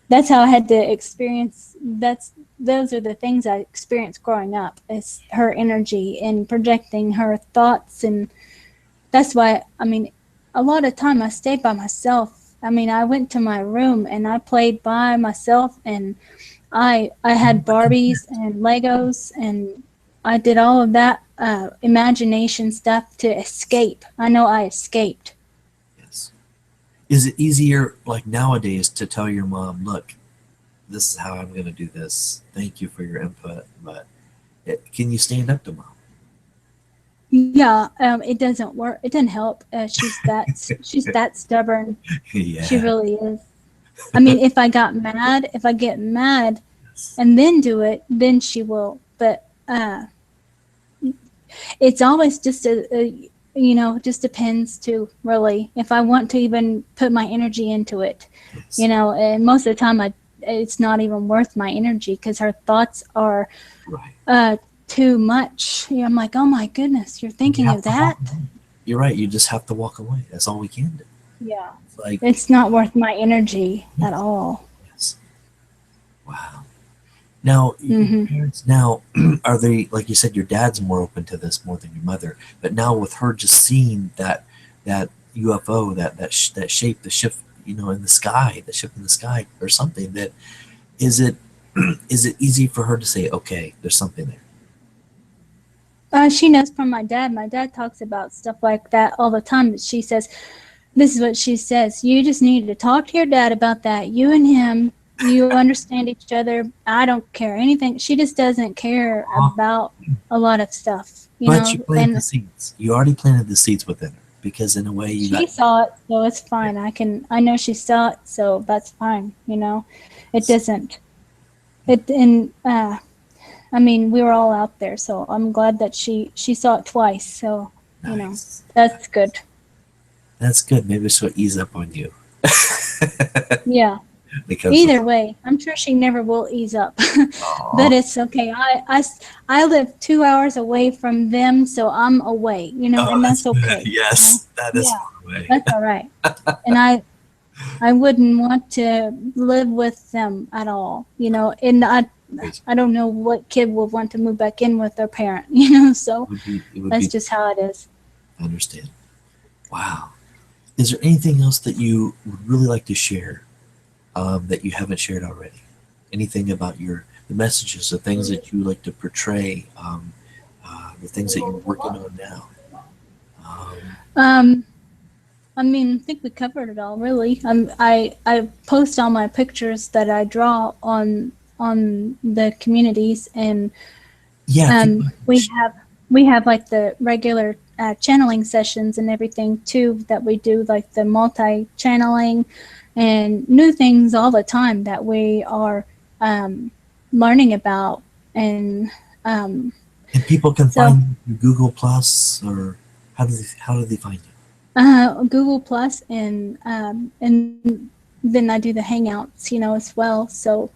that's how I had to experience, those are the things I experienced growing up, is her energy and projecting her thoughts. And that's why, I mean, a lot of time I stayed by myself. I mean, I went to my room and I played by myself, and I had Barbies and Legos, and I did all of that imagination stuff to escape. I know I escaped. Yes. Is it easier, like nowadays, to tell your mom, look, this is how I'm going to do this. Thank you for your input, but can you stand up to mom? Yeah, it doesn't work. It doesn't help. She's that stubborn. She Yeah. really is. I mean, if I get mad Yes. and then do it, then she will. But it's always just just depends too, really. If I want to even put my energy into it, Yes. and most of the time it's not even worth my energy because her thoughts are Right. too much. I'm like, oh my goodness, you're And you thinking have of to walk that? away. You're right. You just have to walk away. That's all we can do. Yeah. It's like, It's not worth my energy at yes. all. Yes. Wow. Now, your Hmm. parents now, are they, like you said, your dad's more open to this more than your mother. But now with her just seeing that UFO, that shape, the ship, in the sky, the ship in the sky or something, that is it is it easy for her to say, okay, there's something there? She knows from my dad. My dad talks about stuff like that all the time. That she says, this is what she says: you just need to talk to your dad about that. You and him, you understand each other. I don't care anything. She just doesn't care Huh? about a lot of stuff, But you planted the and seeds. You already planted the seeds within her because in a way you she got. saw it, so it's Yeah. fine. I know she saw it, so that's fine. It doesn't. It and I mean, we were all out there, so I'm glad that she saw it twice. So Nice. that's good. That's good. Maybe this will ease up on you. Yeah. Because Either way, I'm sure she never will ease up, oh, but it's okay. I live 2 hours away from them, so I'm away. oh, And that's that's good. okay. Yes, that is Yeah, far away. that's all right. And I wouldn't want to live with them at all. And It I don't know what kid would want to move back in with their parent. So would be. It would that's be. just how it is. I understand. Wow. Is there anything else that you would really like to share that you haven't shared already? Anything about the messages, the things that you like to portray, the things that you're working on now? Um, Um, I mean, I think we covered it all, really. I post all my pictures that I draw on the communities, and yeah, if you um, we have we have like the regular channeling sessions and everything too that we do, like the multi channeling and new things all the time that we are um, learning about, and um, and people can so find you through Google Plus, or how do they find you? Google Plus, and then I do the Hangouts, as well. So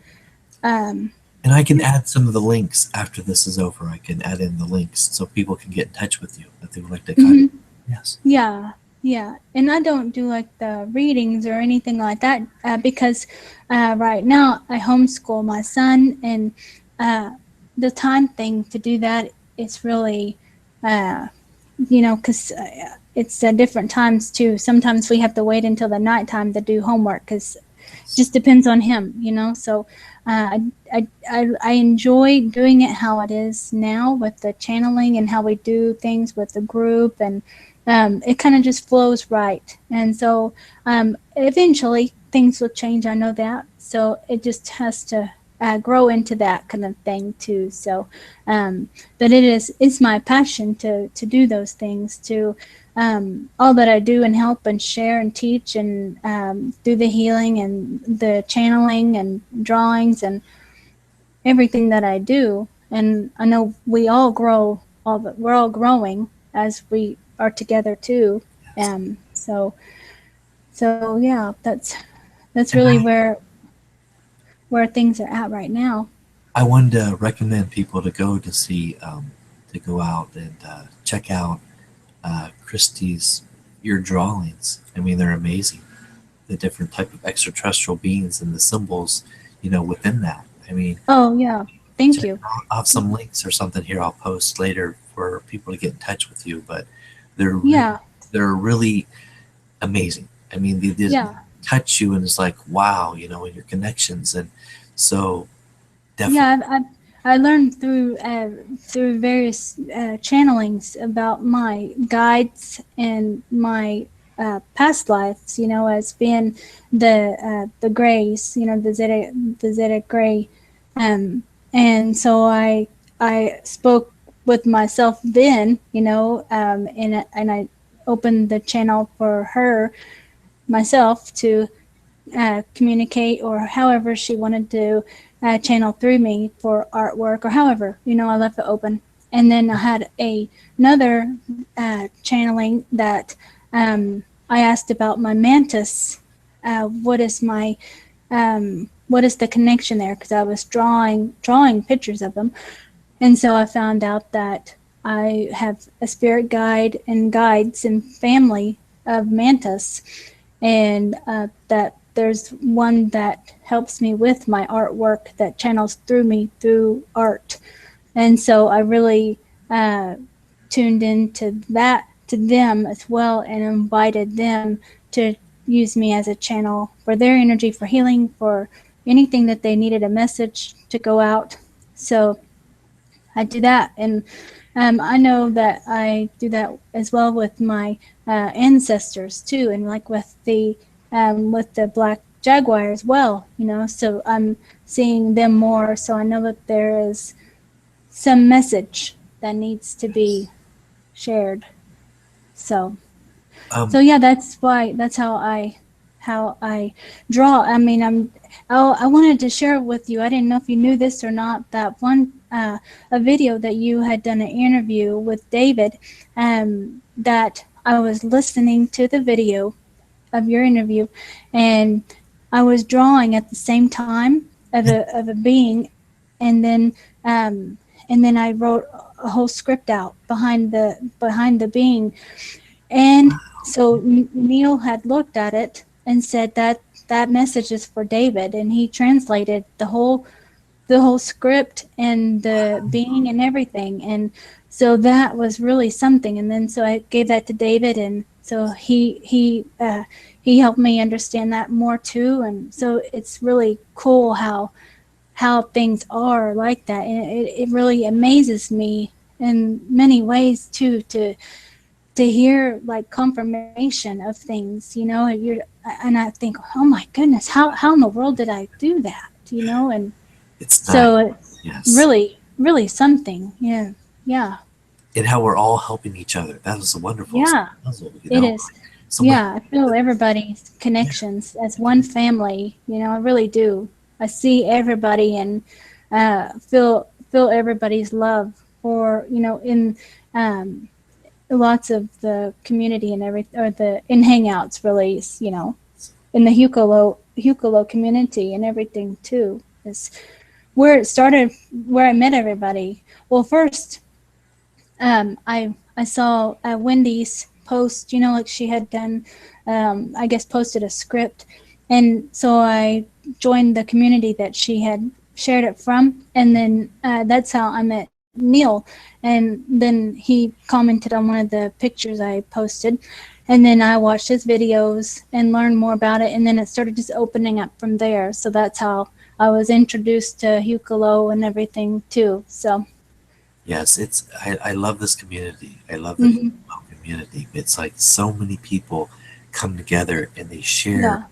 um, And I can add some of the links after this is over. I can add in the links so people can get in touch with you if they would like to contact. mhm, Yes. yeah, yeah. And I don't do like the readings or anything like that because right now I homeschool my son, and uh, the time thing to do that is really, uh, because it's different times too. Sometimes we have to wait until the nighttime to do homework because just depends on him, So I enjoy doing it how it is now with the channeling and how we do things with the group, and it kind of just flows right. And so eventually things will change. I know that. So it just has to grow into that kind of thing too. So, but it's my passion to do those things, to all that I do and help and share and teach and do the healing and the channeling and drawings and everything that I do. And I know we all grow, we're all growing as we are together too. Yes. So yeah, that's And really I, where things are at right now. I wanted to recommend people to go to see, to go out and check out Christie's your drawings. I mean, they're amazing. the different type of extraterrestrial beings and the symbols, within that. I mean, Oh, yeah. Thank check, you. I'll have some links or something here I'll post later for people to get in touch with you, but they're re- Yeah. they're really amazing. I mean, they just Yeah. touch you and it's like, wow, and your connections. And so definitely. Yeah, I learned through various channelings about my guides and my past lives. As being the Greys. The Zeta Grey, um, and so I spoke with myself then. And I opened the channel for her myself to communicate, or however she wanted to channel through me for artwork, or however, I left it open. And then I had another channeling that I asked about my mantis. What is the connection there? Because I was drawing pictures of them, and so I found out that I have a spirit guide and guides and family of mantis, and that there's one that helps me with my artwork, that channels through me through art. And so I really tuned into that, to them as well, and invited them to use me as a channel for their energy, for healing, for anything that they needed a message to go out. So I do that. And I know that I do that as well with my ancestors too, and like with the black jaguar as well. So I'm seeing them more. So I know that there is some message that needs to be shared. So Um, so yeah, that's how I draw. I mean, I wanted to share with you. I didn't know if you knew this or not. That a video that you had done an interview with David. That I was listening to the video of your interview, and I was drawing at the same time of a being, and then I wrote a whole script out behind the being. And so Neil had looked at it and said that that message is for David, and he translated the whole script and the being and everything. And so that was really something. And then so I gave that to David, and so he helped me understand that more too. And so it's really cool how things are like that, and it really amazes me in many ways too, to hear like confirmation of things. And I think, oh my goodness, how in the world did I do that? And it's nice. so it's Yes. really, really something. Yeah. Yeah. And how we're all helping each other. That is a wonderful Yeah. puzzle, It is. So Yeah. I feel everybody's connections as one family. I really do. I see everybody and feel everybody's love for, in lots of the community and everything, or the in hangouts really, in the Hucolo community and everything too. Is where it started, where I met everybody. Well, first, I saw Wendy's post, like she had done, I guess posted a script, and so I joined the community that she had shared it from, and then that's how I met Neil. And then he commented on one of the pictures I posted, and then I watched his videos and learned more about it, and then it started just opening up from there. So that's how I was introduced to Hucolo and everything too. So yes, I love this community. I love the community. It's like so many people come together and they share. yeah.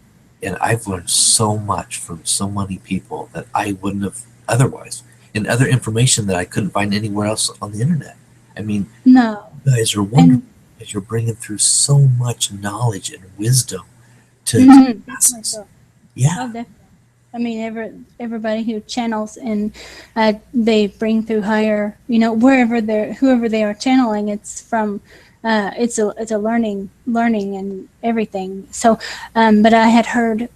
And I've learned so much from so many people that I wouldn't have otherwise, and other information that I couldn't find anywhere else on the internet. I mean, No. you guys are And wonderful because you're bringing through so much knowledge and wisdom to definitely masses. so. Oh, Yeah, definitely. I mean, everybody who channels, and they bring through higher, whoever they are channeling, it's from, it's a learning and everything. So, but I had heard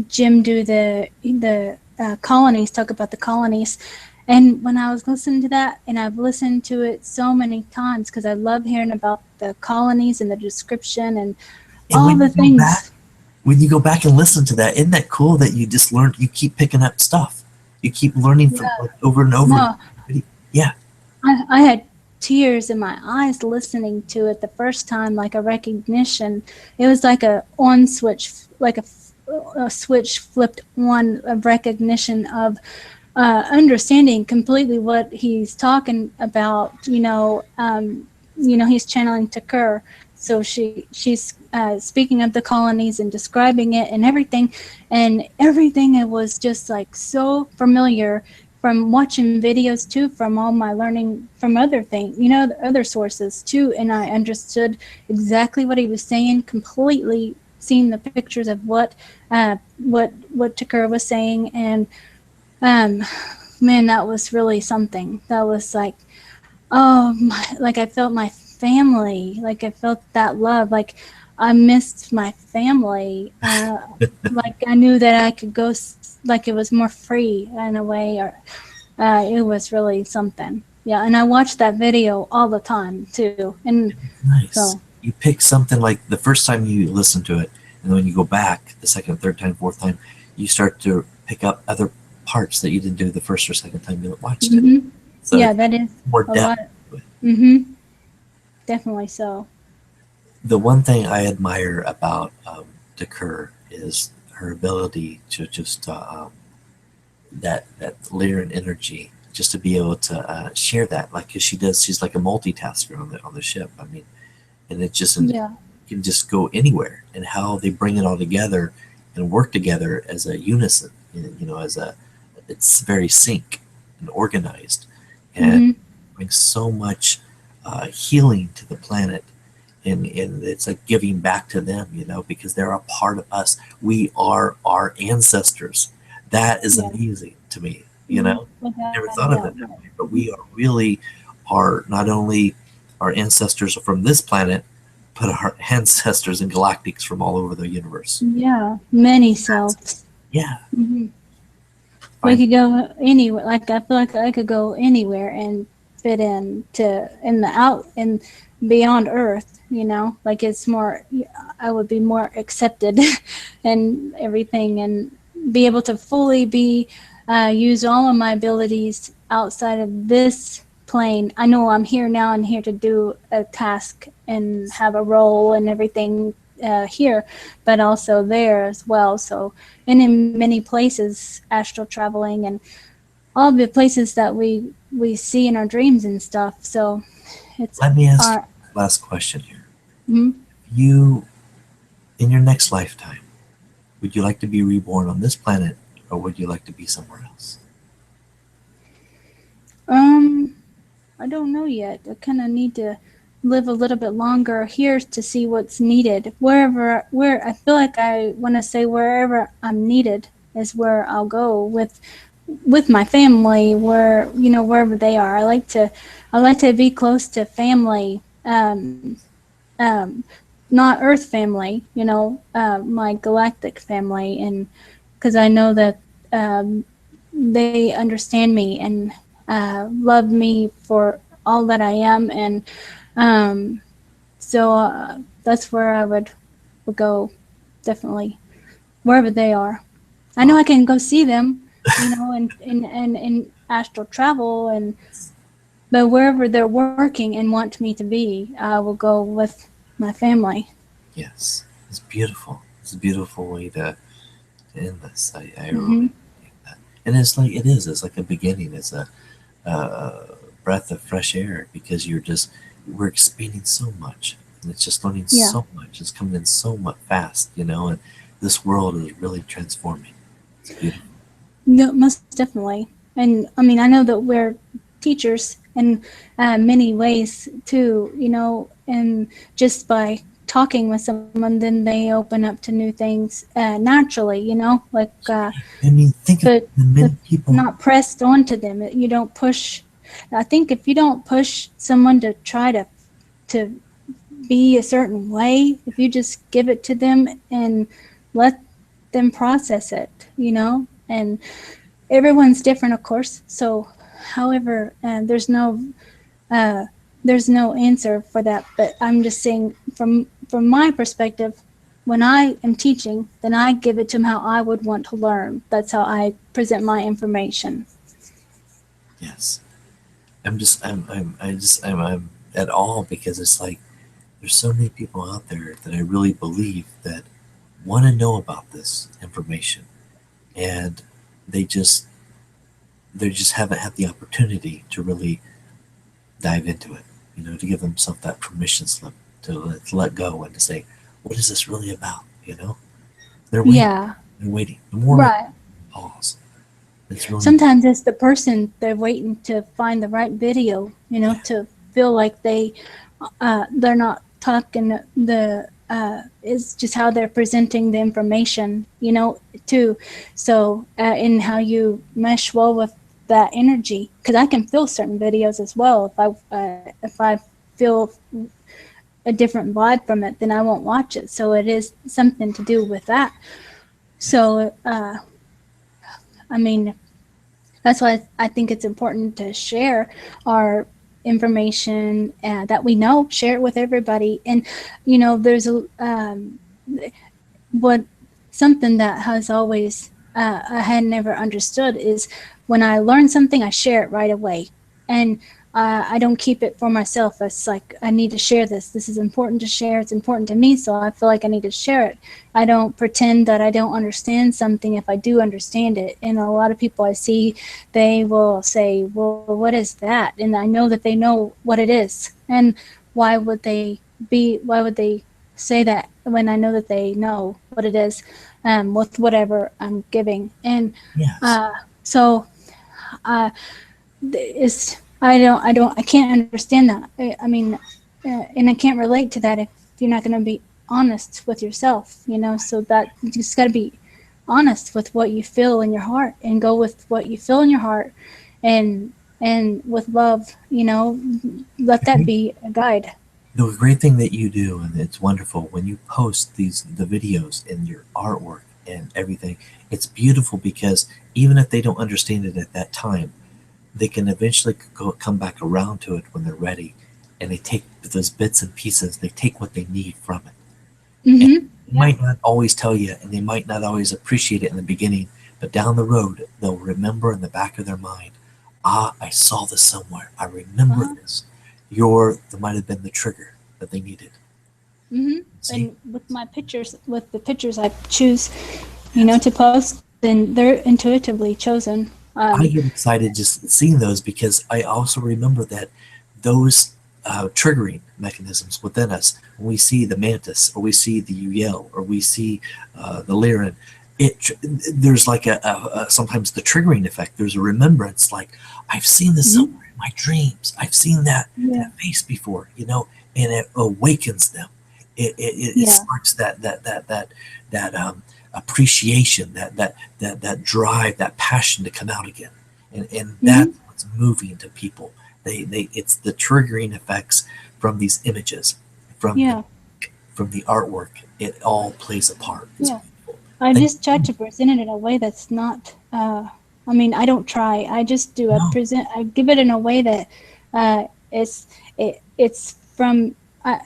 Jim do the colonies, talk about the colonies, and when I was listening to that, and I've listened to it so many times because I love hearing about the colonies and the description and and all when the you go back, things. when you go back and listen to that, isn't that cool that you just learned, you keep picking up stuff. You keep learning from Yeah. like, over and over. No, Yeah. I had tears in my eyes listening to it the first time, like a recognition. It was like a on switch, like a switch flipped on of recognition of understanding completely what he's talking about. He's channeling Takur. So she's speaking of the colonies and describing it and everything. It was just like so familiar from watching videos too, from all my learning from other things, other sources too, and I understood exactly what he was saying, completely seeing the pictures of what Takur was saying, and um, man, that was really something. That was like, like I felt my family, like I felt that love, like I missed my family, like I knew that I could go, like it was more free in a way, or it was really something. Yeah, and I watched that video all the time too, and Nice. so You pick something like the first time you listen to it, and then when you go back the second, third time, fourth time, you start to pick up other parts that you didn't do the first or second time you watched it. hmm So yeah, it's that is more a lot. depth to it. Definitely so. The one thing I admire about Dekur is her ability to just that Lyran energy, just to be able to share that, like 'cause she does. She's like a multitasker on the ship. I mean, and it just Yeah. can just go anywhere, and how they bring it all together and work together as a unison. As a it's very sync and organized, and hmm brings so much healing to the planet. And it's like giving back to them, because they're a part of us. We are our ancestors. That is Yeah. amazing to me. Never Without a thought of doubt. it that way. But we are really are not only our ancestors from this planet, but our ancestors and galactics from all over the universe. Yeah. Many That's, selves. yeah. hmm We Find, could go anywhere. Like I feel like I could go anywhere and fit in the out and beyond Earth. Like it's more. I would be more accepted, and everything, and be able to fully use all of my abilities outside of this plane. I know I'm here now and here to do a task and have a role and everything here, but also there as well. So, and in many places, astral traveling and all the places that we see in our dreams and stuff. So it's let me ask you our. the last question here. Mhm. You, in your next lifetime, would you like to be reborn on this planet, or would you like to be somewhere else? Um, I don't know yet. I kind of need to live a little bit longer here to see what's needed. Where I feel like I want to say wherever I'm needed is where I'll go with my family, wherever they are. I like to be close to family. Um, not Earth family, my galactic family, and because I know that they understand me and love me for all that I am, and so that's where I would go, definitely, wherever they are. I know Well, I can go see them, and astral travel, but wherever they're working and want me to be, I will go with my family. yes, it's beautiful. It's a beautiful way to end this. I hmm really think that, and it's like it is. It's like a beginning. It's a breath of fresh air, because we're expanding so much, and it's just learning Yeah, so much. It's coming in so much fast, and this world is really transforming. It's beautiful. no, most definitely. And I mean, I know that we're teachers in many ways too, and just by talking with someone, then they open up to new things naturally, like, I mean, think of but the but many people. not pressed onto them. You don't push. I think if you don't push someone to try to be a certain way, if you just give it to them and let them process it, and everyone's different, of course. So, however, uh, there's no answer for that. But I'm just saying, from my perspective, when I am teaching, then I give it to them how I would want to learn. That's how I present my information. Yes. I'm at all because it's like there's so many people out there that I really believe that want to know about this information, and they just they just haven't had the opportunity to really dive into it. To give themselves that permission slip to let go and to say, what is this really about? They're waiting. Yeah, They're waiting. The more we right. pause, it's really Sometimes it's the person they're waiting to find the right video, yeah, to feel like they're not talking it's just how they're presenting the information, too. So in how you mesh well with that energy, because I can feel certain videos as well. If I feel a different vibe from it, then I won't watch it. So it is something to do with that. So I mean, that's why I think it's important to share our information that we know, share it with everybody. And there's what something that has always I had never understood is when I learn something, I share it right away, and I don't keep it for myself. It's like I need to share this. This is important to share. It's important to me, so I feel like I need to share it. I don't pretend that I don't understand something if I do understand it. And a lot of people I see, they will say, "Well, what is that?" And I know that they know what it is. And why would they Why would they say that when I know that they know what it is, with whatever I'm giving? And yes. so it's I can't understand that. I mean, and I can't relate to that if you're not going to be honest with yourself, so that you just got to be honest with what you feel in your heart and go with what you feel in your heart, and with love, let that be a guide. The great thing that you do, and it's wonderful when you post the videos and your artwork and everything, it's beautiful because even if they don't understand it at that time, they can eventually come back around to it when they're ready, and they take those bits and pieces, they take what they need from it. And Mm-hmm. they might not always tell you, and they might not always appreciate it in the beginning, but down the road, they'll remember in the back of their mind, I saw this somewhere. I remember Uh-huh. this. That might have been the trigger that they needed. Mm-hmm. See? And with the pictures I choose, Yes. to post, then they're intuitively chosen. I get excited just seeing those because I also remember that those triggering mechanisms within us, when we see the mantis, or we see the Ul, or we see the Lyran, there's like sometimes the triggering effect. There's a remembrance, like I've seen this Mm-hmm. somewhere in my dreams. I've seen Yeah. that face before, and it awakens them. It Yeah. sparks that appreciation, that drive, that passion to come out again, and Mm-hmm. that's what's moving to people. It's the triggering effects from these images, from the Yeah. from the artwork. It all plays a part. It's Yeah. beautiful. I Thank just try to present it in a way that's not. I mean, I don't try. I just do. you. No, I give it in a way that it's from.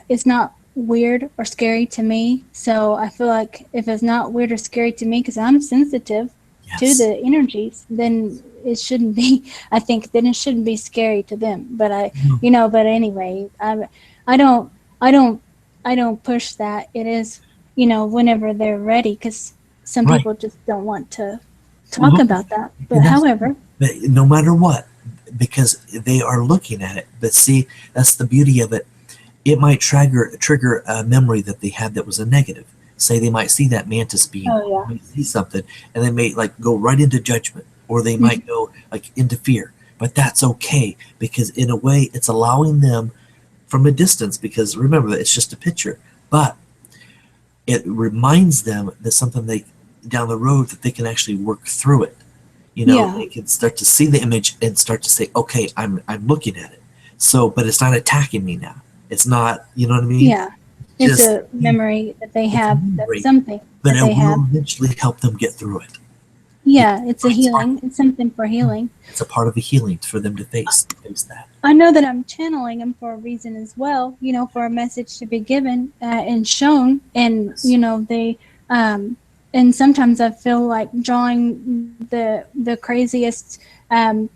It's not weird or scary to me. So I feel like if it's not weird or scary to me, because I'm sensitive to yes, the energies, then it shouldn't be. I think then it shouldn't be scary to them. But no, But anyway, I don't. I don't. I don't push that. It is, whenever they're ready, because some right. people just don't want to talk Well, about that. But and that's however, but no matter what, because they are looking at it. But see, that's the beauty of it. It might trigger a memory that they had that was a negative. Say they might see that mantis being, oh yeah. they might see something, and they may like go right into judgment, or they Mhm. might go like into fear. But that's okay because in a way, it's allowing them from a distance. Because remember that it's just a picture, but it reminds them that something they down the road that they can actually work through it. Yeah. They can start to see the image and start to say, okay, I'm looking at it. So, but it's not attacking me now. It's not, you know what I mean? Yeah. It's Just a memory that they it's a have. That's memory, something but that it they will have. eventually help them get through it. Yeah, it's a It's part, healing. It's something for healing. it's a part of the healing for them to face that. I know that I'm channeling him for a reason as well, for a message to be given and shown. And, Yes. um, and sometimes I feel like drawing the craziest, um,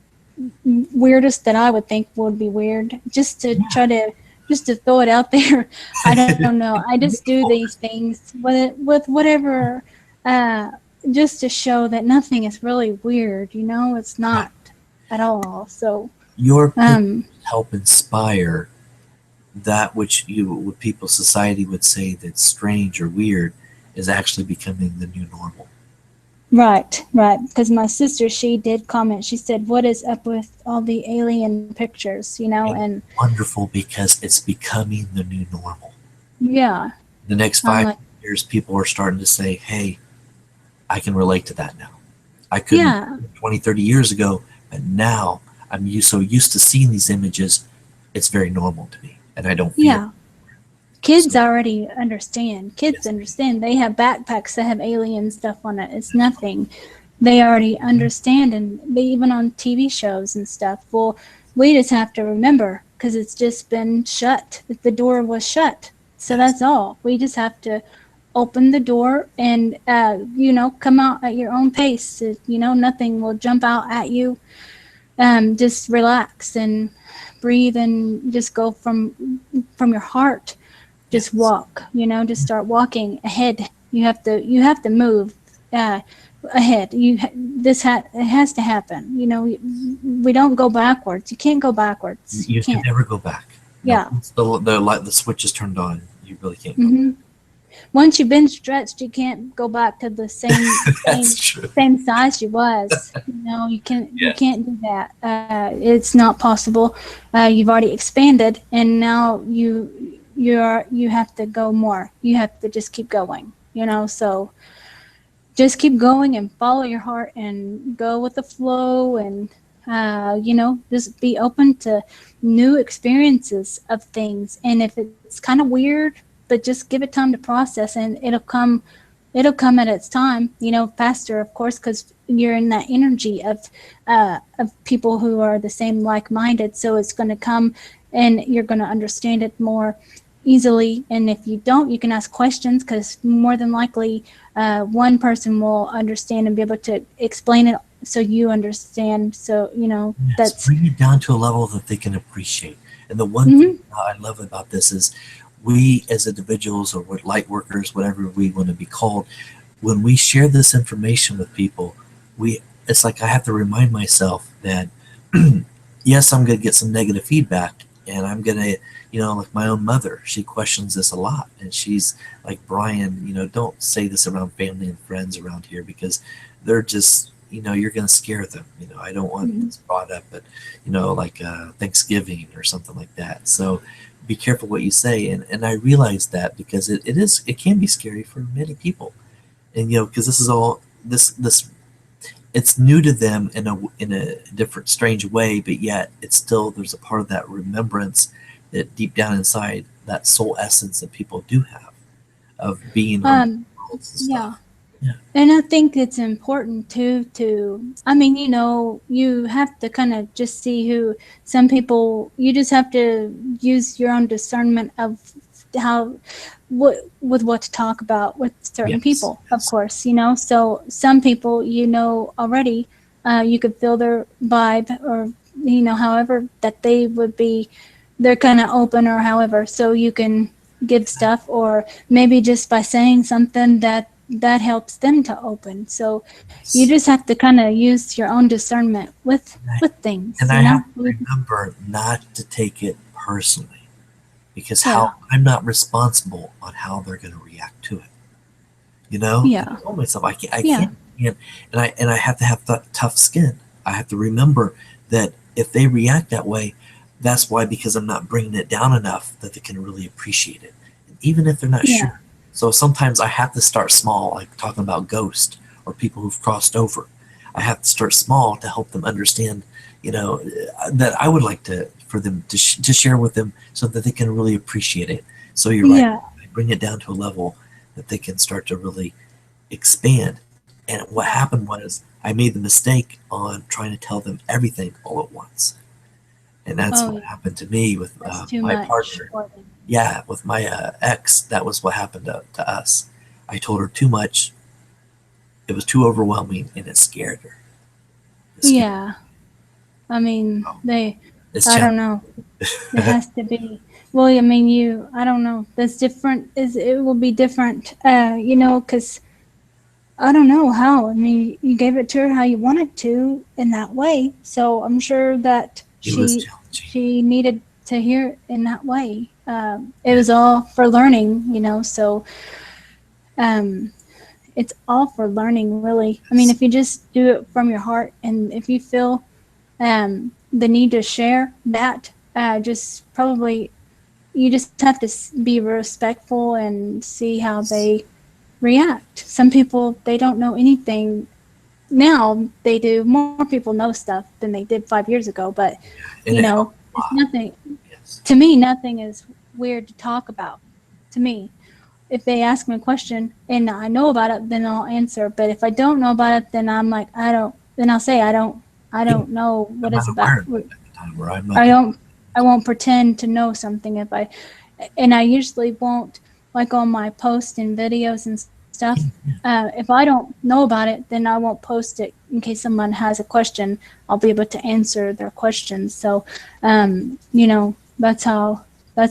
weirdest that I would think would be weird, just to Yeah. try to, just to throw it out there. I don't know. I just do these things with whatever, uh, just to show that nothing is really weird, it's Right. not at all. So, Your pictures um, help inspire that which what people society would say that's strange or weird is actually becoming the new normal. right, right. Because my sister, she did comment. She said, "What is up with all the alien pictures?" And And wonderful because it's becoming the new normal. yeah, The next I'm 5 years, people are starting to say, hey, I can relate to that now. I couldn't yeah, 20, 30 years ago, but now so used to seeing these images, it's very normal to me, and I don't fear. yeah. Kids So, already understand. Kids yes, understand. They have backpacks that have alien stuff on it. It's nothing. They already understand, and they even on TV shows and stuff. Well, we just have to remember because it's just been shut. The door was shut, so yes, that's all. We just have to open the door and come out at your own pace. Nothing will jump out at you. Just relax and breathe and just go from your heart. Just yes. walk, just start walking ahead. You have to move uh, ahead. It has to happen. We don't go backwards. You can't go backwards. You You can can't. never go back. No, Yeah. once the light, the switch is turned on, you really can't go hmm Once you've been stretched, you can't go back to the same back. same That's true. same size you was. You can't you Yeah. can't do that. It's not possible. You've already expanded, and now you have to go more. You have to just keep going. So just keep going and follow your heart and go with the flow and just be open to new experiences of things. And if it's kind of weird, but just give it time to process, and it'll come at its time, faster, of course, because you're in that energy of people who are the same like-minded. So it's going to come, and you're going to understand it more easily. And if you don't, you can ask questions, because more than likely, one person will understand and be able to explain it so you understand. So Yes, that's bring it down to a level that they can appreciate. And the one thing hmm I love about this is we as individuals or what light workers, whatever we want to be called, when we share this information with people, we it's like I have to remind myself that yes, I'm going to get some negative feedback, and I'm going to, like my own mother, she questions this a lot, and she's like, Brian, don't say this around family and friends around here because they're just, you're going to scare them. I don't want hmm this brought up at, like Thanksgiving or something like that. So be careful what you say, and I realize that because it can be scary for many people, and because this is all this it's new to them in a different strange way, but yet it's still there's a part of that remembrance that deep down inside that soul essence that people do have of being on um worlds and yeah. stuff. Yeah. And I think it's important too I mean, you have to kind of just see who some people, you just have to use your own discernment of how, what to talk about with certain Yes. people, of Yes. course, So some people, already, you could feel their vibe, or, however that they would be, they're kind of open, or however, so you can give stuff, or maybe just by saying something that helps them to open. So you Yes. just have to kind of use your own discernment with And I, with things, and I have to remember not to take it personally because Yeah, how I'm not responsible on how they're going to react to it. And I yeah, told myself I yeah, can't, and I have to have tough skin. I have to remember that if they react that way, that's why because I'm not bringing it down enough that they can really appreciate it, and even if they're not yeah, sure. So sometimes I have to start small, like talking about ghosts or people who've crossed over. I have to start small to help them understand, that I would like to for them to share with them so that they can really appreciate it. So you're right. yeah, I bring it down to a level that they can start to really expand. And what happened was I I made the mistake on trying to tell them everything all at once. And that's Oh, what yeah, happened to me with that's too my much partner. for them. Yeah, with my ex, that was what happened to us. I told her too much. It was too overwhelming, and it scared her. It scared Yeah. I mean, her. It's I don't challenging. know. It has to be. Well, I mean, I don't know. That's different. It will be different, because I don't know how. I mean, you gave it to her how you wanted to in that way. So I'm sure that It was she challenging. she needed to hear it in that way. It Yeah, was all for learning. So um, it's all for learning, really. I mean, yes. if you just do it from your heart, and if you feel the need to share that, just probably you just have to be respectful and see how they react. Some people, they don't know anything. Now they do. More people know stuff than they did 5 years ago, but And it helped a it's lot. nothing. Yes. To me, nothing is weird to talk about. To me, if they ask me a question and I know about it, then I'll answer. But if I don't know about it, then I'm like, I don't. Then I'll say I Yeah, don't know what I'm it's not about. aware of it at the time, or I'm not I going don't. I won't pretend to know something if I, and I usually won't, like on my posts and videos and stuff. to. Yeah, If I don't know about it, then I won't post it in case someone has a question. I'll be able to answer their questions. So, that's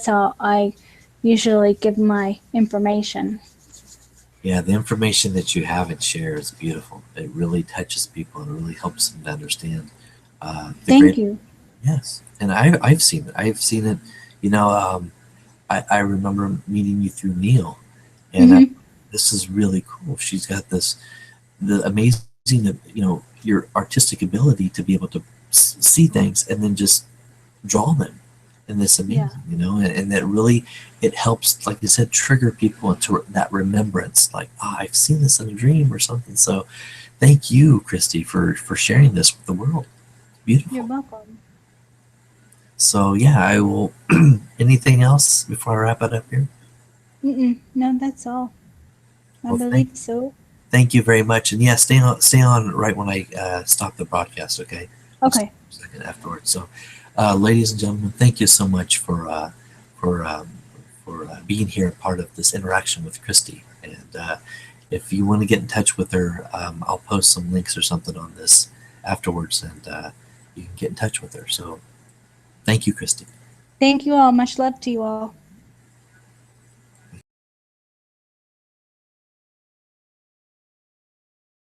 how I usually give my information. yeah. The information that you have and share is beautiful. It really touches people and really helps them to understand the Thank great. you. Yes, and I've seen it. I've seen it. You know, I remember meeting you through Neil, and Hmm. this is really cool. She's got the amazing, your artistic ability to be able to see things and then just draw them, and this Yeah. amazing, and that really it helps, like you said, trigger people into that remembrance. Like, I've seen this in a dream or something. So, thank you, Christy, for sharing this with the world. You're Beautiful. welcome. So yeah, I will. Anything else before I wrap it up here? Mm-mm. No, that's all. I Well, thank believe so. thank you very much, and yeah, stay on right when I stop the broadcast. Okay, we'll stop Okay. for a second afterwards. So, ladies and gentlemen, thank you so much for being here, part of this interaction with Christy. And if you want to get in touch with her, I'll post some links or something on this afterwards, and you can get in touch with her. So, thank you, Christy. Thank you all. Much love to you all.